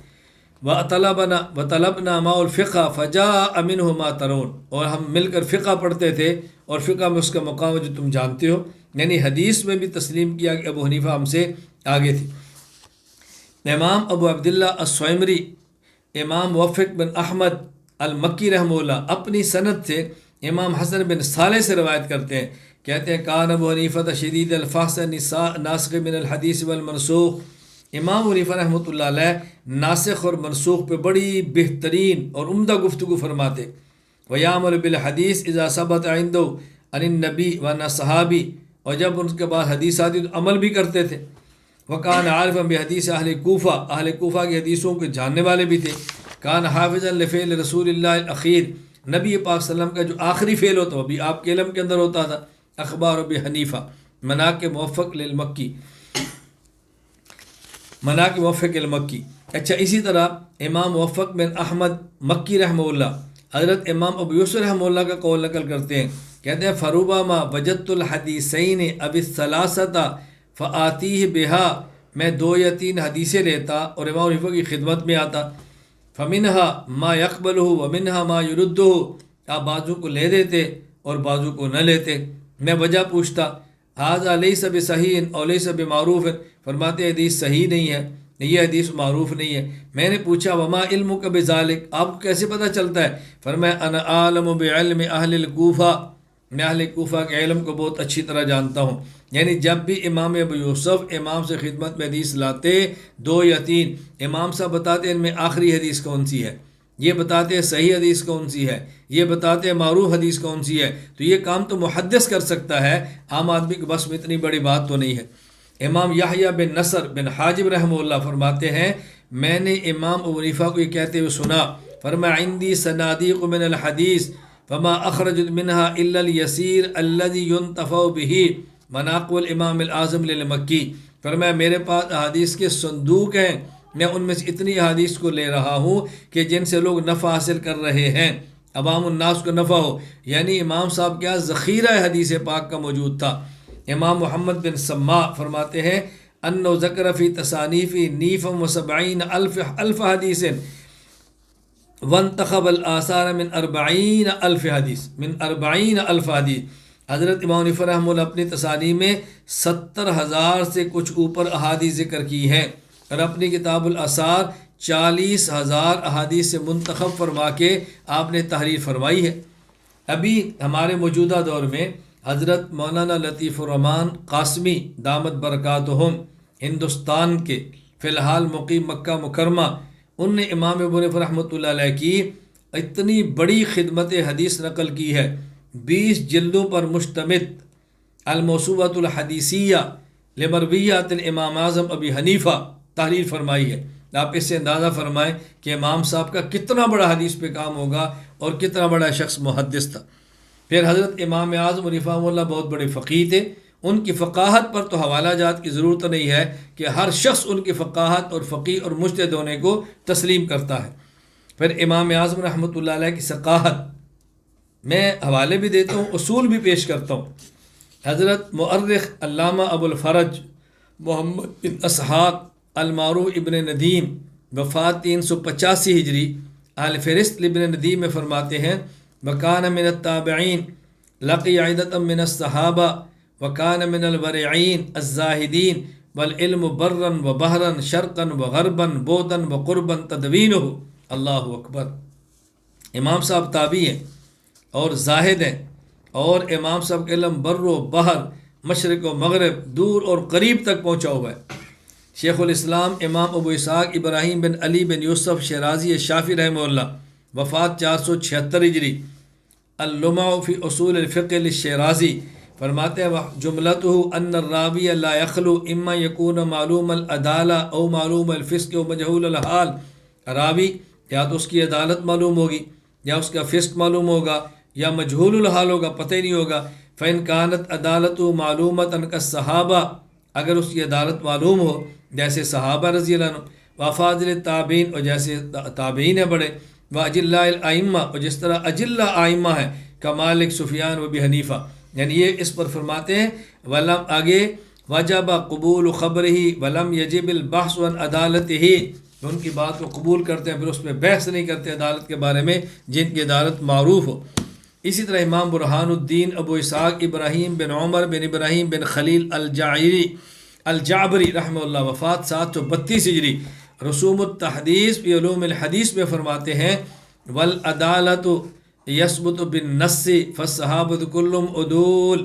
وطلبنا مع الفقہ فجاء منہ ما ترون، اور ہم مل کر فقہ پڑھتے تھے، اور فقہ میں اس کا مقام جو تم جانتے ہو، یعنی حدیث میں بھی تسلیم کیا کہ ابو حنیفہ ہم سے آگے تھے۔ امام ابو عبداللہ السویمری، امام موفق بن احمد المکی رحمہ اللہ اپنی سند سے امام حسن بن صالح سے روایت کرتے ہیں، کہتے ہیں کان ابو حنیفہ شدید الفحص ناسخ من الحدیث والمنسوخ، امام حنیفہ رحمۃ اللہ علیہ ناسخ اور منسوخ پہ بڑی بہترین اور عمدہ گفتگو فرماتے۔ وَيَعْمَلُ بِالْحَدِيثِ إِذَا ثَبَتَ عِنْدَهُ عَنِ النَّبِيِّ وَعَنْ صحابی، اور جب ان کے بعد حدیث آتی تو عمل بھی کرتے تھے۔ وَكَانَ عَارِفًا بِحَدِيثِ اہل کوفہ، اہل کوفہ کی حدیثوں کے جاننے والے بھی تھے۔ کان حافظا لفعل رسول اللہ الاخیر، نبی پاک صلی اللہ علیہ وسلم کا جو آخری فعل ہوتا وہ بھی آپ کے علم کے اندر ہوتا تھا۔ اخبار ابی حنیفہ، مناقب موفق للمکی، مناقب موفق المکی۔ اچھا، اسی طرح امام موفق بن احمد مکی رحمہ اللہ حضرت امام ابو یوسف رحمہ اللہ کا قول نقل کرتے ہیں، کہتے ہیں فربما وجدت الحدیثین اب الثلاثۃ فآتیہ بہا، میں 2 یا 3 حدیثیں لیتا اور امام حنیفہ کی خدمت میں آتا، فمنہا ما یقبلہ ومنہا ما یردہ، آپ بعضوں کو لے دیتے اور بعضوں کو نہ لیتے۔ میں وجہ پوچھتا، ھذا لیس بصحیح اور لیس بمعروف، فرماتے حدیث صحیح نہیں ہے، یہ حدیث معروف نہیں ہے۔ میں نے پوچھا وما علمک بذالک، آپ کو کیسے پتہ چلتا ہے؟ فرمایا انا عالم بعلم اہل الکوفہ، میں اہل کوفہ کے علم کو بہت اچھی طرح جانتا ہوں۔ یعنی جب بھی امام ابو یوسف امام سے خدمت میں حدیث لاتے 2 یا 3، امام صاحب بتاتے ان میں آخری حدیث کون سی ہے، یہ بتاتے ہیں صحیح حدیث کون سی ہے، یہ بتاتے ہیں معروف حدیث کون سی ہے۔ تو یہ کام تو محدث کر سکتا ہے، عام آدمی کے بس میں اتنی بڑی بات تو نہیں ہے۔ امام یحییٰ بن نصر بن حاجب رحمہ اللہ فرماتے ہیں، میں نے امام ابو حنیفہ کو یہ کہتے ہوئے سنا، فرمایا عندی صنادیق من الحدیث فما اخرجت منها الا اليسیر الذي ينتفع به، مناقب الامام الاعظم للمکی، فرمایا میرے پاس احادیث کے صندوق ہیں، میں ان میں سے اتنی احادیث کو لے رہا ہوں کہ جن سے لوگ نفع حاصل کر رہے ہیں، عوام الناس کو نفع ہو، یعنی امام صاحب کیا ذخیرہ حدیث پاک کا موجود تھا۔ امام محمد بن سما فرماتے ہیں انو ذکر فی تصانیفی نیفم و سبعین الف حدیث وانتخب الآثار من 40,000 حدیث، من 40,000 حدیث۔ حضرت امام حنیفہ رحمہ اللہ اپنی تصانیف میں 70,000 سے کچھ اوپر احادیث ذکر کی ہیں، اور اپنی کتاب الآثار 40,000 احادیث سے منتخب فرما کے آپ نے تحریر فرمائی ہے۔ ابھی ہمارے موجودہ دور میں حضرت مولانا لطیف الرحمن قاسمی دامت برکاتہم ہندوستان کے فی الحال مقیم مکہ مکرمہ، ان نے امام ابو حنیفہ رحمۃ اللہ علیہ کی اتنی بڑی خدمت حدیث نقل کی ہے، 20 جلدوں پر مشتمل الموسوعۃ الحدیثیہ لمرویات الامام اعظم ابی حنیفہ تحریر فرمائی ہے۔ آپ اس سے اندازہ فرمائیں کہ امام صاحب کا کتنا بڑا حدیث پہ کام ہوگا اور کتنا بڑا شخص محدث تھا۔ پھر حضرت امام اعظم رحمہ اللہ بہت بڑے فقیہ تھے، ان کی فقاہت پر تو حوالہ جات کی ضرورت نہیں ہے کہ ہر شخص ان کی فقاہت اور فقیہ اور مجتہد ہونے کو تسلیم کرتا ہے۔ پھر امام اعظم رحمۃ اللہ علیہ کی ثقافت میں حوالے بھی دیتا ہوں، اصول بھی پیش کرتا ہوں۔ حضرت مؤرخ علامہ ابو الفرج محمد بن اسحاق المعروف ابن ندیم وفات 385 ہجری الفہرست ابن ندیم میں فرماتے ہیں وکان من التابعین لقی عدۃ من الصحابہ وکان من الورعین الزاہدین والعلم برا و بحرا شرقا و غربا بعدا و قربا تدوینہ۔ اللہ اکبر۔ امام صاحب تابعی ہیں اور زاہد ہیں، اور امام صاحب کا علم بر و بحر، مشرق و مغرب، دور اور قریب تک پہنچا ہوا ہے۔ شیخ الاسلام امام ابو اسحاق ابراہیم بن علی بن یوسف شیرازی شافعی رحمہ اللہ وفات 476 ہجری اللمع فی اصول الفقہ للشیرازی فرماتے ہیں جملتہ ان الراوی لا یخلو اما یکون معلوم العدالہ او معلوم الفسق او مجہول الحال، راوی یا تو اس کی عدالت معلوم ہوگی یا اس کا فسق معلوم ہوگا یا مجہول الحال ہوگا، پتہ ہی نہیں ہوگا۔ فإن كانت عدالتہ معلومۃ کالصحابہ، اگر اس کی عدالت معلوم ہو جیسے صحابہ رضی اللہ عنہ، وافاضل تابعین اور جیسے تابعین ہیں بڑے، واجلاء الائمہ اور جس طرح اجلہ آئمہ ہیں کمالک سفیان و ابی حنیفہ، یعنی یہ اس پر فرماتے ہیں ولم آگے وجب قبول خبرہ ولم یجب البحث عن عدالتہ، ان کی بات کو قبول کرتے ہیں پھر اس پہ بحث نہیں کرتے عدالت کے بارے میں جن کی عدالت معروف ہو۔ اسی طرح امام برہان الدین ابو اسحاق ابراہیم بن عمر بن ابراہیم بن خلیل الجعبری رحمہ اللہ وفات 732 ہجری رسوم التحدیث فی علوم الحدیث میں فرماتے ہیں والعدالت یثبت بالنص فالصحابۃ کلهم عدول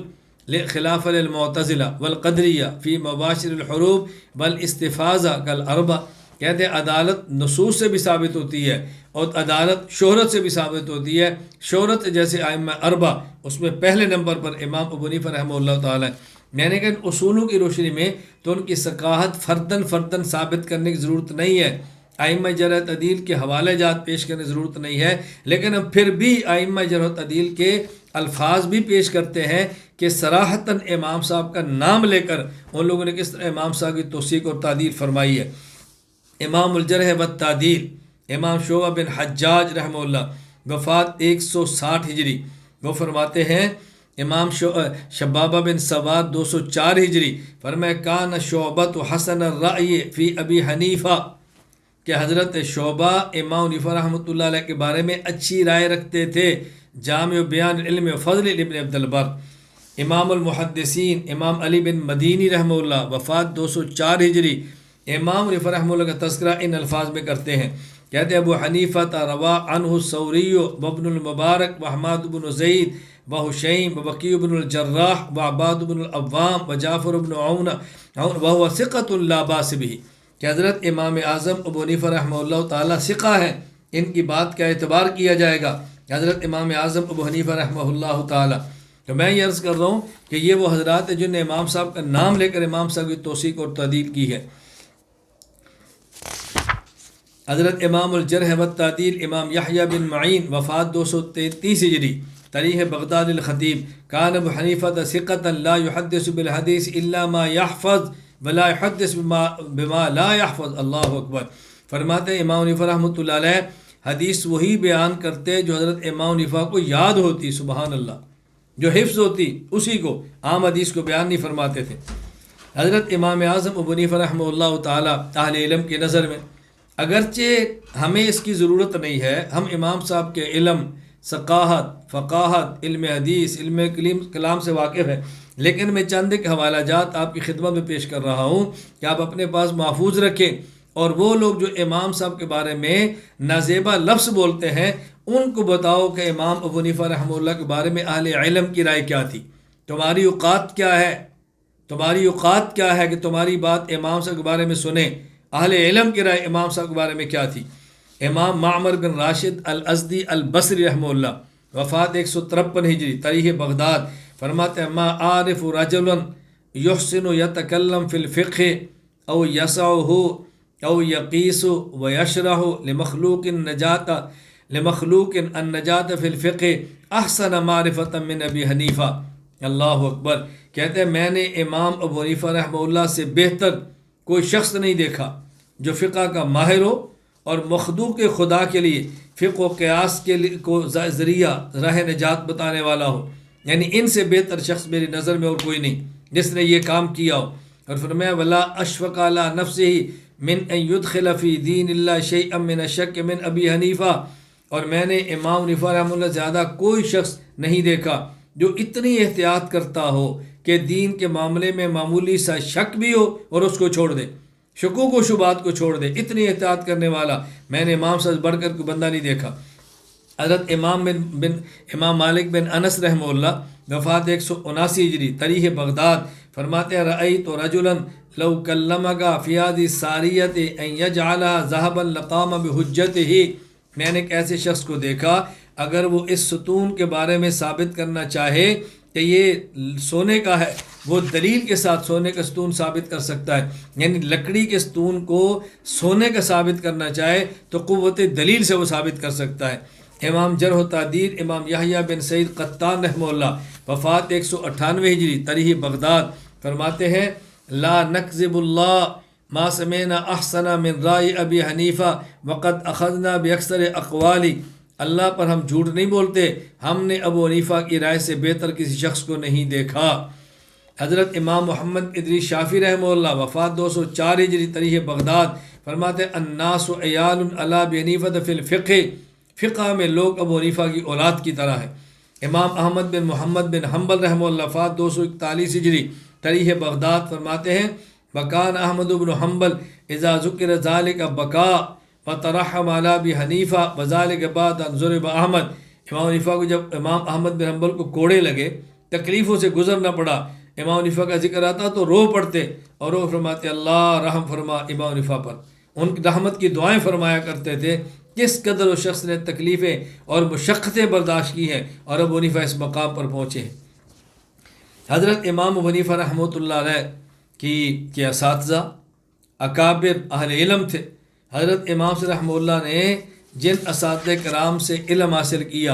خلاف للمعتزلہ والقدریہ فی مباشر الحروب والاستفاضہ کالاربع، کہتے ہیں عدالت نصوص سے بھی ثابت ہوتی ہے اور عدالت شہرت سے بھی ثابت ہوتی ہے۔ شہرت جیسے ائمہ اربع، اس میں پہلے نمبر پر امام ابو حنیفہ رحمہ اللہ تعالی، میں نے کہا ان اصولوں کی روشنی میں تو ان کی ثقافت فرداً ثابت کرنے کی ضرورت نہیں ہے، ائمہ جرح تعدیل کے حوالے جات پیش کرنے کی ضرورت نہیں ہے، لیکن ہم پھر بھی ائمہ جرح تعدیل کے الفاظ بھی پیش کرتے ہیں کہ صراحتاً امام صاحب کا نام لے کر ان لوگوں نے کس طرح امام صاحب کی توثیق اور تعدیل فرمائی ہے۔ امام الجرح والتعدیل امام شعبہ بن حجاج رحمہ اللہ وفات 160 ہجری، وہ فرماتے ہیں امام شبابہ بن سواد 204 ہجری فرمائے کان شعبۃ حسن الرأی فی ابی حنیفہ، کہ حضرت شعبہ امام حنیفہ رحمۃ اللہ علیہ کے بارے میں اچھی رائے رکھتے تھے۔ جامع بیان علم و فضل ابن عبد البر۔ امام المحدثین امام علی بن مدینی رحمہ اللہ وفات 204 ہجری امام حنیفہ رحمہ اللہ کا تذکرہ ان الفاظ میں کرتے ہیں، کہتے ہیں ابو حنیفہ روا عنہ الثوری وابن المبارک وحماد بن زید وحشیم ووکیع بن الجراح وعباد بن العوام وجعفر بن عون وهو ثقۃ لا باس به، کہ حضرت امام اعظم ابو حنیفہ رحمہ اللہ تعالی ثقہ ہیں، ان کی بات کا اعتبار کیا جائے گا۔ حضرت امام اعظم ابو حنیفہ رحمہ اللہ تعالی، تو میں یہ عرض کر رہا ہوں کہ یہ وہ حضرات ہیں جن نے امام صاحب کا نام لے کر امام صاحب کی توثیق اور تعدیل کی ہے۔ حضرت امام الجرح والتعدیل امام یحییٰ بن معین وفات 233 ہجری تاریخ بغداد الخطیب کان ابو حنیفہ ثقۃ لا یحدث بالحدیث الا ما یحفظ ولا یحدث بما لا یحفظ۔ اللہ اکبر۔ فرماتے ہیں امام حنیفہ رحمۃ اللہ علیہ حدیث وہی بیان کرتے جو حضرت امام حنیفہ کو یاد ہوتی، سبحان اللہ، جو حفظ ہوتی اسی کو، عام حدیث کو بیان نہیں فرماتے تھے۔ حضرت امام اعظم ابو حنیفہ رحمہ اللہ تعالیٰ اہل علم کی نظر میں اگرچہ ہمیں اس کی ضرورت نہیں ہے، ہم امام صاحب کے علم، ثقافت، فقاہت، علم حدیث، علم کلام سے واقف ہے، لیکن میں چند ایک حوالہ جات آپ کی خدمت میں پیش کر رہا ہوں کہ آپ اپنے پاس محفوظ رکھیں، اور وہ لوگ جو امام صاحب کے بارے میں نازیبا لفظ بولتے ہیں ان کو بتاؤ کہ امام ابو حنیفہ رحمہ اللہ کے بارے میں اہل علم کی رائے کیا تھی۔ تمہاری اوقات کیا ہے، تمہاری اوقات کیا ہے کہ تمہاری بات امام صاحب کے بارے میں سنیں؟ اہل علم کی رائے امام صاحب کے بارے میں کیا تھی؟ امام معمر بن راشد الازدی البصری رحمہ اللہ، وفات 153 ہجری، تاریخ بغداد، فرماتے ہیں ما عارف رجلا یحسن یتکلم فی الفقہ او یسعہ او یقیس و یشرح لمخلوق النجات فی الفقہ احسن معرفۃ من ابی حنیفہ۔ اللہ اکبر، کہتے ہیں میں نے امام ابو حنیفہ رحمہ اللہ سے بہتر کوئی شخص نہیں دیکھا جو فقہ کا ماہر ہو اور مخلوق خدا کے لیے فقہ و قیاس کے کو ذریعہ راہ نجات بتانے والا ہو، یعنی ان سے بہتر شخص میری نظر میں اور کوئی نہیں جس نے یہ کام کیا ہو۔ اور فرمایا ولا اشفق علی نفسہ من ان يدخل فی دین اللہ شیئا من الشک من ابی حنیفہ، اور میں نے امام حنیفہ رحمہ اللہ زیادہ کوئی شخص نہیں دیکھا جو اتنی احتیاط کرتا ہو کہ دین کے معاملے میں معمولی سا شک بھی ہو اور اس کو چھوڑ دے، شکوک و شبہات کو چھوڑ دے، اتنی احتیاط کرنے والا میں نے امام سے بڑھ کر کوئی بندہ نہیں دیکھا۔ حضرت امام مالک بن انس رحمہ اللہ، وفات 179 ہجری، تاریخ بغداد، فرماتے ہیں رأیت رجلا لو کلمک فی هذه الساریۃ ان یجعلها ذهبا لقام بحجتہ، میں نے ایک ایسے شخص کو دیکھا اگر وہ اس ستون کے بارے میں ثابت کرنا چاہے کہ یہ سونے کا ہے، وہ دلیل کے ساتھ سونے کا ستون ثابت کر سکتا ہے، یعنی لکڑی کے ستون کو سونے کا ثابت کرنا چاہے تو قوت دلیل سے وہ ثابت کر سکتا ہے۔ امام جرح و تعدیل امام یحییٰ بن سعید قطان رحمہ اللہ، وفات 198 ہجری، تاریخ بغداد، فرماتے ہیں لا نکذب اللہ ما سمعنا احسن من رائے ابی حنیفہ وقد اخذنا باکثر اقوالی، اللہ پر ہم جھوٹ نہیں بولتے، ہم نے ابو حنیفہ کی رائے سے بہتر کسی شخص کو نہیں دیکھا۔ حضرت امام محمد ادریس شافعی رحمہ اللہ، وفات 204 ہجری، تاریخ بغداد، فرماتے ہیں الناس عیال علی ابی حنیفہ فی الفقہ، فقہ میں لوگ ابو حنیفہ کی اولاد کی طرح ہے۔ امام احمد بن محمد بن حنبل رحمہ اللہ، وفات 241 ہجری، تاریخ بغداد، فرماتے ہیں وکان احمد بن حنبل اذا ذکر ذلک بکا فترحم علی ابی حنیفہ وذلک بعد ان ضرب احمد، امام حنیفہ کو جب امام احمد بن حنبل کو کوڑے لگے، تکلیفوں سے گزرنا پڑا، امام حنیفہ کا ذکر آتا تو رو پڑتے اور وہ فرماتے اللہ رحم فرما امام حنیفہ پر، ان کی رحمت کی دعائیں فرمایا کرتے تھے۔ کس قدر اس شخص نے تکلیفیں اور مشقتیں برداشت کی ہیں اور ابو حنیفہ اس مقام پر پہنچے ہیں۔ حضرت امام ابو حنیفہ رحمۃ اللہ علیہ کی اساتذہ اکابر اہل علم تھے۔ حضرت امام سے رحمہ اللہ نے جن اساتذہ کرام سے علم حاصل کیا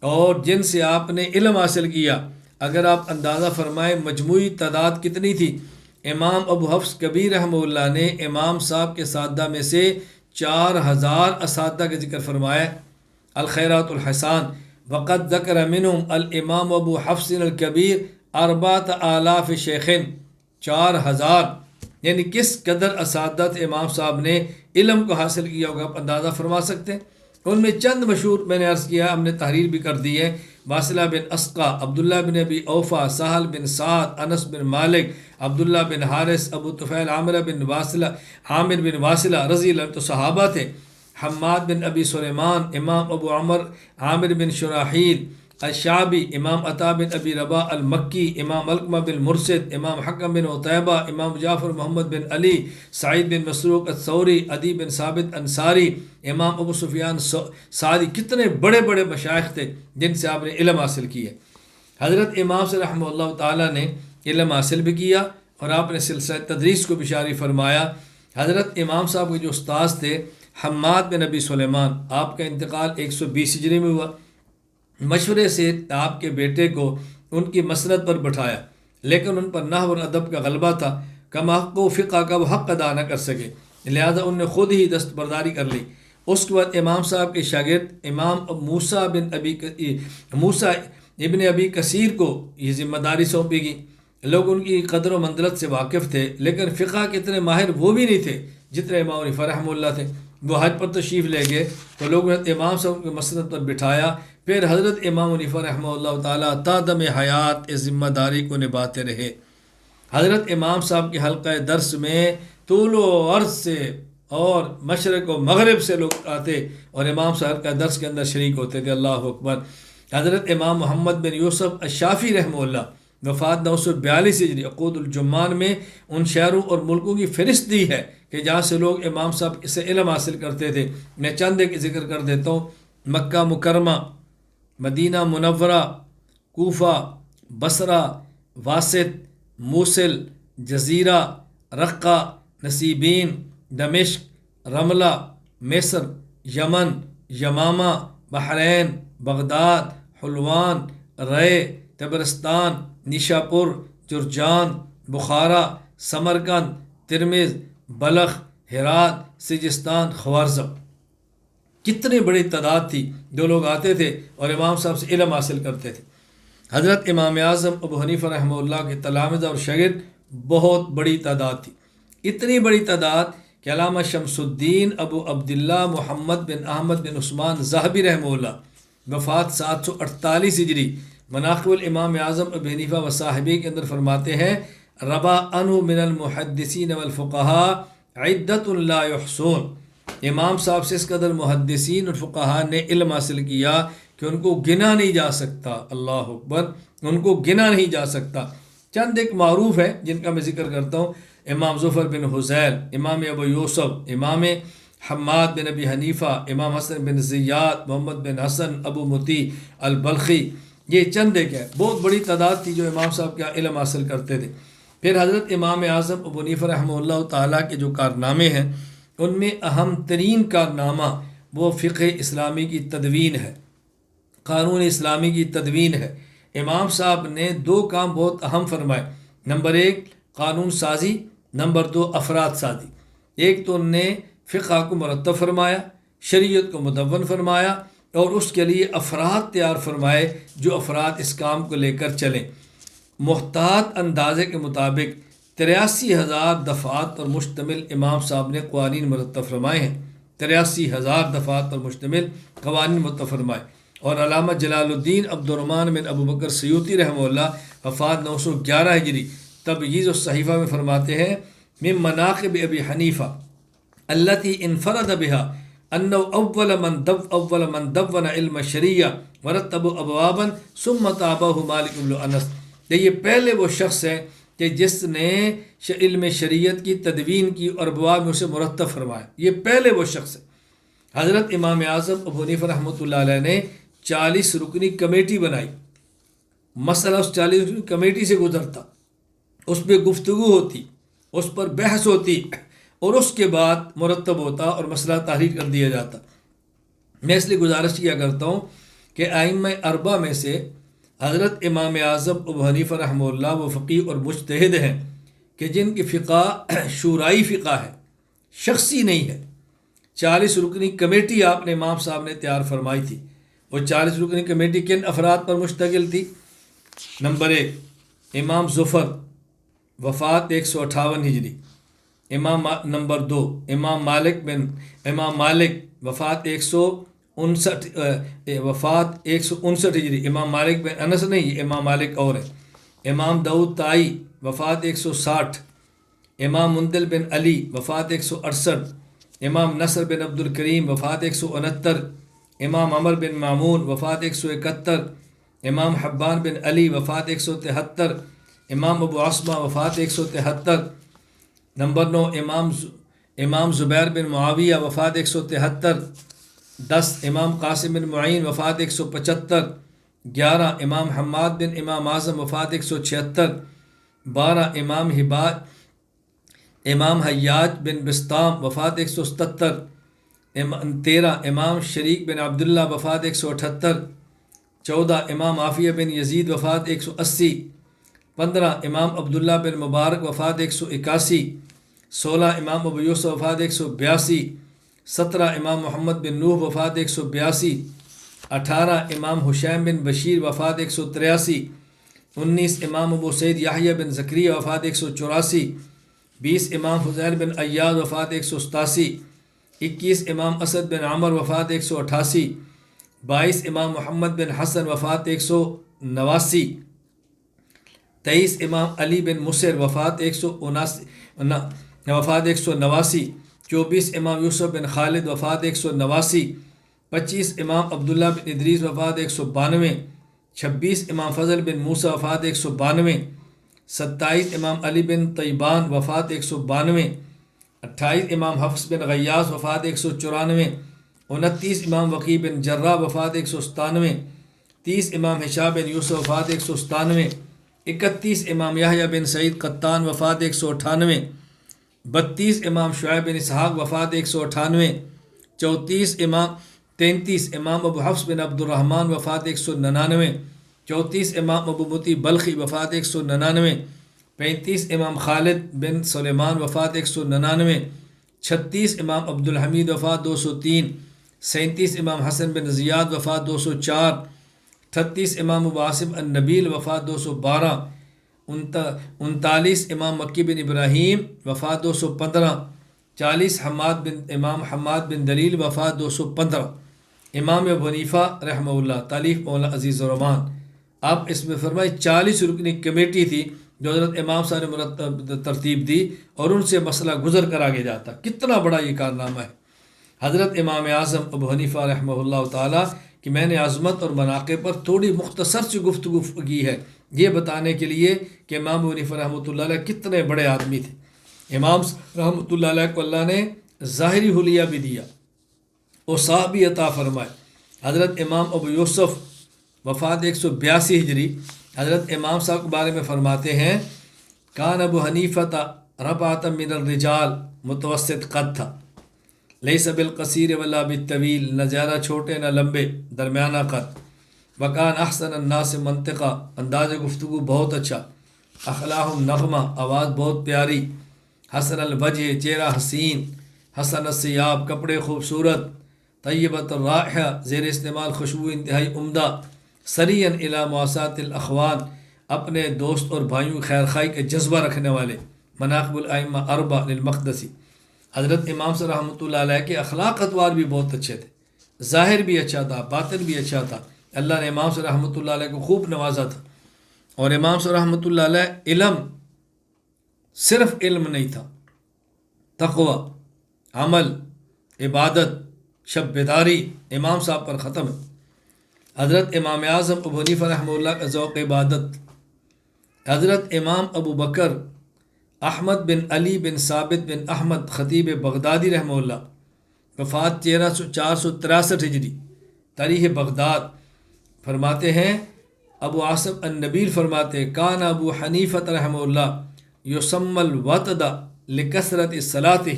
اور جن سے آپ نے علم حاصل کیا، اگر آپ اندازہ فرمائیں مجموعی تعداد کتنی تھی، امام ابو حفص کبیر رحمہ اللہ نے امام صاحب کے اساتذہ میں سے 4000 اساتذہ کا ذکر فرمایا۔ الخیرات الحسان وقد ذکر منہم الامام ابو حفص الکبیر 4000 شیخین، 4000، یعنی کس قدر اساتذہ امام صاحب نے علم کو حاصل کیا ہوگا، آپ اندازہ فرما سکتے ہیں۔ ان میں چند مشہور میں نے عرض کیا، ہم نے تحریر بھی کر دی ہے، واصلہ بن اسقا، عبداللہ بن ابی اوفا، سہل بن سعد، انس بن مالک، عبداللہ بن حارث، ابو طفیل، عامر بن واصلہ رضی اللہ عنہ تو صحابہ تھے، حماد بن ابی سلیمان، امام ابو عمر عامر بن شراحیل الشعبی، امام عطا بن ابی رباح المکی، امام علقمہ بن مرشد، امام حکم بن عتیبہ، امام جعفر محمد بن علی، سعید بن مسروق الثوری، عدی بن ثابت انصاری، امام ابو سفیان سعدی، کتنے بڑے بڑے مشائخ تھے جن سے آپ نے علم حاصل کیا۔ حضرت امام سے رحمہ اللہ تعالیٰ نے علم حاصل بھی کیا اور آپ نے سلسلہ تدریس کو بھی جاری فرمایا۔ حضرت امام صاحب کے جو استاذ تھے حماد بن ابی سلیمان، آپ کا انتقال 120 ہجری میں ہوا۔ مشورے سے آپ کے بیٹے کو ان کی مسند پر بٹھایا، لیکن ان پر نحو اور ادب کا غلبہ تھا، کم حق و فقہ کا وہ حق ادا نہ کر سکے، لہذا ان نے خود ہی دستبرداری کر لی اس کے بعد امام صاحب کے شاگرد امام موسیٰ ابن ابی کثیر کو یہ ذمہ داری سونپی گئی۔ لوگ ان کی قدر و منزلت سے واقف تھے، لیکن فقہ کے اتنے ماہر وہ بھی نہیں تھے جتنے امام حنیفہ رحمہ اللہ تھے۔ وہ حج پر تشریف لے گئے تو لوگوں نے امام صاحب کو مسند پر بٹھایا، پھر حضرت امام حنیفہ رحمہ اللہ تعالیٰ تا دم حیات اس ذمہ داری کو نبھاتے رہے۔ حضرت امام صاحب کے حلقہ درس میں طول و عرض سے اور مشرق و مغرب سے لوگ آتے اور امام صاحب کا درس کے اندر شریک ہوتے تھے۔ اللہ اکبر۔ حضرت امام محمد بن یوسف الشافعی رحمہ اللہ وفات 942 ہجری عقود الجمان میں ان شہروں اور ملکوں کی فہرست دی ہے کہ جہاں سے لوگ امام صاحب سے علم حاصل کرتے تھے۔ میں چند ایک ذکر کر دیتا ہوں۔ مکہ مکرمہ، مدینہ منورہ، کوفہ، بصرہ، واسط، موصل، جزیرہ، رقہ، نصیبین، دمشق، رملہ، مصر، یمن، یمامہ، بحرین، بغداد، حلوان، رے، طبرستان، نیشاپور، جرجان، بخارا، سمرقند، ترمذ، بلخ، ہرات، سجستان، خوارزم۔ کتنی بڑی تعداد تھی جو لوگ آتے تھے اور امام صاحب سے علم حاصل کرتے تھے۔ حضرت امام اعظم ابو حنیفہ رحمہ اللہ کے تلامذہ اور شاگرد بہت بڑی تعداد تھی، اتنی بڑی تعداد کہ علامہ شمس الدین ابو عبداللہ محمد بن احمد بن عثمان ذہبی رحمہ اللہ وفات 748 ہجری مناقب الامام اعظم ابو حنیفہ و صاحبی کے اندر فرماتے ہیں، ربا عنہ من المحدثین والفقہاء عدت لا یحصون۔ امام صاحب سے اس قدر محدثین اور فقہاء نے علم حاصل کیا کہ ان کو گنا نہیں جا سکتا۔ اللہ اکبر، ان کو گنا نہیں جا سکتا۔ چند ایک معروف ہے جن کا میں ذکر کرتا ہوں۔ امام ظفر بن حذیل، امام ابو یوسف، امام حماد بن ابی حنیفہ، امام حسن بن زیاد، محمد بن حسن ابو مطیع البلخی، یہ چند ایک ہے۔ بہت بڑی تعداد تھی جو امام صاحب کا علم حاصل کرتے تھے۔ پھر حضرت امام اعظم ابو حنیفہ رحمہ اللہ تعالیٰ کے جو کارنامے ہیں ان میں اہم ترین کارنامہ وہ فقہ اسلامی کی تدوین ہے، قانون اسلامی کی تدوین ہے۔ امام صاحب نے 2 کام بہت اہم فرمائے۔ نمبر 1 قانون سازی، نمبر 2 افراد سازی۔ ایک تو ان نے فقہ کو مرتب فرمایا، شریعت کو مدون فرمایا اور اس کے لیے افراد تیار فرمائے جو افراد اس کام کو لے کر چلیں۔ محتاط اندازے کے مطابق 83,000 دفعات پر مشتمل امام صاحب نے قوانین مرتب فرمائے ہیں۔ 83,000 دفعات پر مشتمل قوانین مرتب فرمائے۔ اور علامہ جلال الدین عبد الرحمن بن ابو بکر سیوطی رحمہ اللہ وفات 911 ہجری تبییض الصحیفہ میں فرماتے ہیں، من مناقب ابی حنیفہ التی انفرد بها انه اول من دون علم الشریعہ ورتب ابوابا ثم تابعه مالک بن انس۔ یہ پہلے وہ شخص ہے کہ جس نے علم شریعت کی تدوین کی اور ابواب میں اسے مرتب فرمایا، یہ پہلے وہ شخص ہے۔ حضرت امام اعظم ابو حنیفہ رحمۃ اللہ علیہ نے 40 رکنی کمیٹی بنائی، مسئلہ اس 40 رکنی کمیٹی سے گزرتا، اس پہ گفتگو ہوتی، اس پر بحث ہوتی اور اس کے بعد مرتب ہوتا اور مسئلہ تحریر کر دیا جاتا۔ میں اس لیے گزارش کیا کرتا ہوں کہ ائمہ اربعہ میں سے حضرت امام اعظم ابو حنیفہ رحمہ اللہ وہ فقیہ اور مجتہد ہیں کہ جن کی فقہ شورائی فقہ ہے، شخصی نہیں ہے۔ 40 رکنی کمیٹی آپ نے امام صاحب نے تیار فرمائی تھی۔ وہ 40 رکنی کمیٹی کن افراد پر مشتمل تھی؟ نمبر 1 امام ظفر وفات 158 ہجری، نمبر 2 امام مالک وفات 159 ہجری، امام مالک بن انس نہیں، امام مالک اور ہے۔ امام داؤد طائی وفات 160، امام مندل بن علی وفات 168، امام نصر بن عبد الکریم وفات 169، امام عمر بن مامون وفات 171، امام حبان بن علی وفات 173، امام ابو عصمہ وفات 173۔ نمبر 9 امام زبیر بن معاویہ وفات 173۔ 10 امام قاسم بن معین وفات 175۔ 11 امام حماد بن امام اعظم وفات 176۔ 12 امام حیاج بن بسطام وفات 177۔ 13 امام شریک بن عبداللہ وفات 178۔ 14 امام عافیہ بن یزید وفات 180۔ 15 امام عبداللہ بن مبارک وفات 181۔ 16 امام ابو یوسف وفات 182۔ 17 امام محمد بن نوح وفات 182، 18 امام حشیم بن بشیر وفات 183، 19 امام ابو سعید یحییٰ بن زکریا وفات 184، 20 امام فضیل بن ایاد وفات 187، 21 امام اسد بن عمر وفات 188، 22 امام محمد بن حسن وفات 189، 23 امام علی بن مصر وفات 189، 24 امام یوسف بن خالد وفات 189، 25 امام عبداللہ بن ادریس وفات 192، 26 امام فضل بن موسیٰ وفات 192، 27 امام علی بن طیبان وفات 192، 28 امام حفص بن غیاث وفات 194، 29 امام وقی بن جراح وفات 197، 30 امام ہشام بن یوسف وفات 197، 31 امام یحییٰ بن سعید قطان وفات 198، 32 امام شعیب بن اسحاق وفات 198، 33 امام ابو حفص بن عبد الرحمن وفات 199، 34 امام ابو مطی بلخی وفات 199، 35 امام خالد بن سلیمان وفات 199، 36 امام عبد الحمید وفات 203، 37 امام حسن بن زیاد وفات 204، 38 امام ابو عاصم النبیل وفات 212، 39 امام مکی بن ابراہیم وفات 215، 40 امام حماد بن دلیل وفات 215۔ امام ابو حنیفہ رحمہ اللہ، تالیف مولانا عزیز الرحمان۔ اب اس میں فرمائے 40 رکنی کمیٹی تھی جو حضرت امام صاحب نے ترتیب دی اور ان سے مسئلہ گزر کر آگے جاتا۔ کتنا بڑا یہ کارنامہ ہے حضرت امام اعظم ابو حنیفہ رحمہ اللہ تعالیٰ کہ میں نے عظمت اور مناقب پر تھوڑی مختصر سی گفتگو کی ہے یہ بتانے کے لیے کہ امام ابو حنیفہ رحمۃ اللہ علیہ کتنے بڑے آدمی تھے۔ امام رحمۃ اللہ علیہ کو اللہ نے ظاہری حلیہ بھی دیا، اوصاف بھی عطا فرمائے۔ حضرت امام ابو یوسف وفات 182 ہجری، حضرت امام صاحب کے بارے میں فرماتے ہیں کان ابو حنیفہ ربعۃ من الرجال، متوسط قد تھا، لیس بالقصیر ولا بالطویل، نہ زیادہ چھوٹے نہ لمبے، درمیانہ قد، وکان احسن الناس منطقہ، انداز گفتگو بہت اچھا، اخلاہم نغمہ، آواز بہت پیاری، حسن الوجہ، چہرہ حسین، حسن الثیاب، کپڑے خوبصورت، طیبۃ الرائحہ، زیر استعمال خوشبو انتہائی عمدہ، سریعا الی مواساۃ الاخوان، اپنے دوست اور بھائیوں خیر خواہی کا جذبہ رکھنے والے، مناقب الائمہ اربع للمقدسی۔ حضرت امام صلی رحمۃ اللہ علیہ کے اخلاق اتوار بھی بہت اچھے تھے، ظاہر بھی اچھا تھا، باطن بھی اچھا تھا۔ اللہ نے امام صلی رحمۃ اللہ علیہ کو خوب نوازا تھا، اور امام صلی رحمۃ اللہ علیہ علم، صرف علم نہیں تھا، تقوی، عمل، عبادت، شب بیداری امام صاحب پر ختم ہے۔ حضرت امام اعظم ابو حنیفہ رحمہ اللہ کا ذوق عبادت۔ حضرت امام ابو بکر احمد بن علی بن ثابت بن احمد خطیب بغدادی رحمہ اللہ، وفات 463 ہجری، تاریخ بغداد۔ فرماتے ہیں ابو عاصم النبیل فرماتے کان ابو حنیفہ رحمہ اللہ یسمی الوطد لکثرت صلاتہ،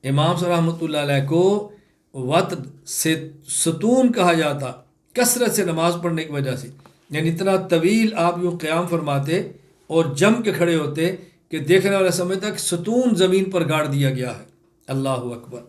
امام صلی رحمۃ اللہ علیہ کو وطد سے ستون کہا جاتا کثرت سے نماز پڑھنے کی وجہ سے، یعنی اتنا طویل آپ یوں قیام فرماتے اور جم کے کھڑے ہوتے کہ دیکھنے والا سمجھتا کہ ستون زمین پر گاڑ دیا گیا ہے۔ اللہ اکبر۔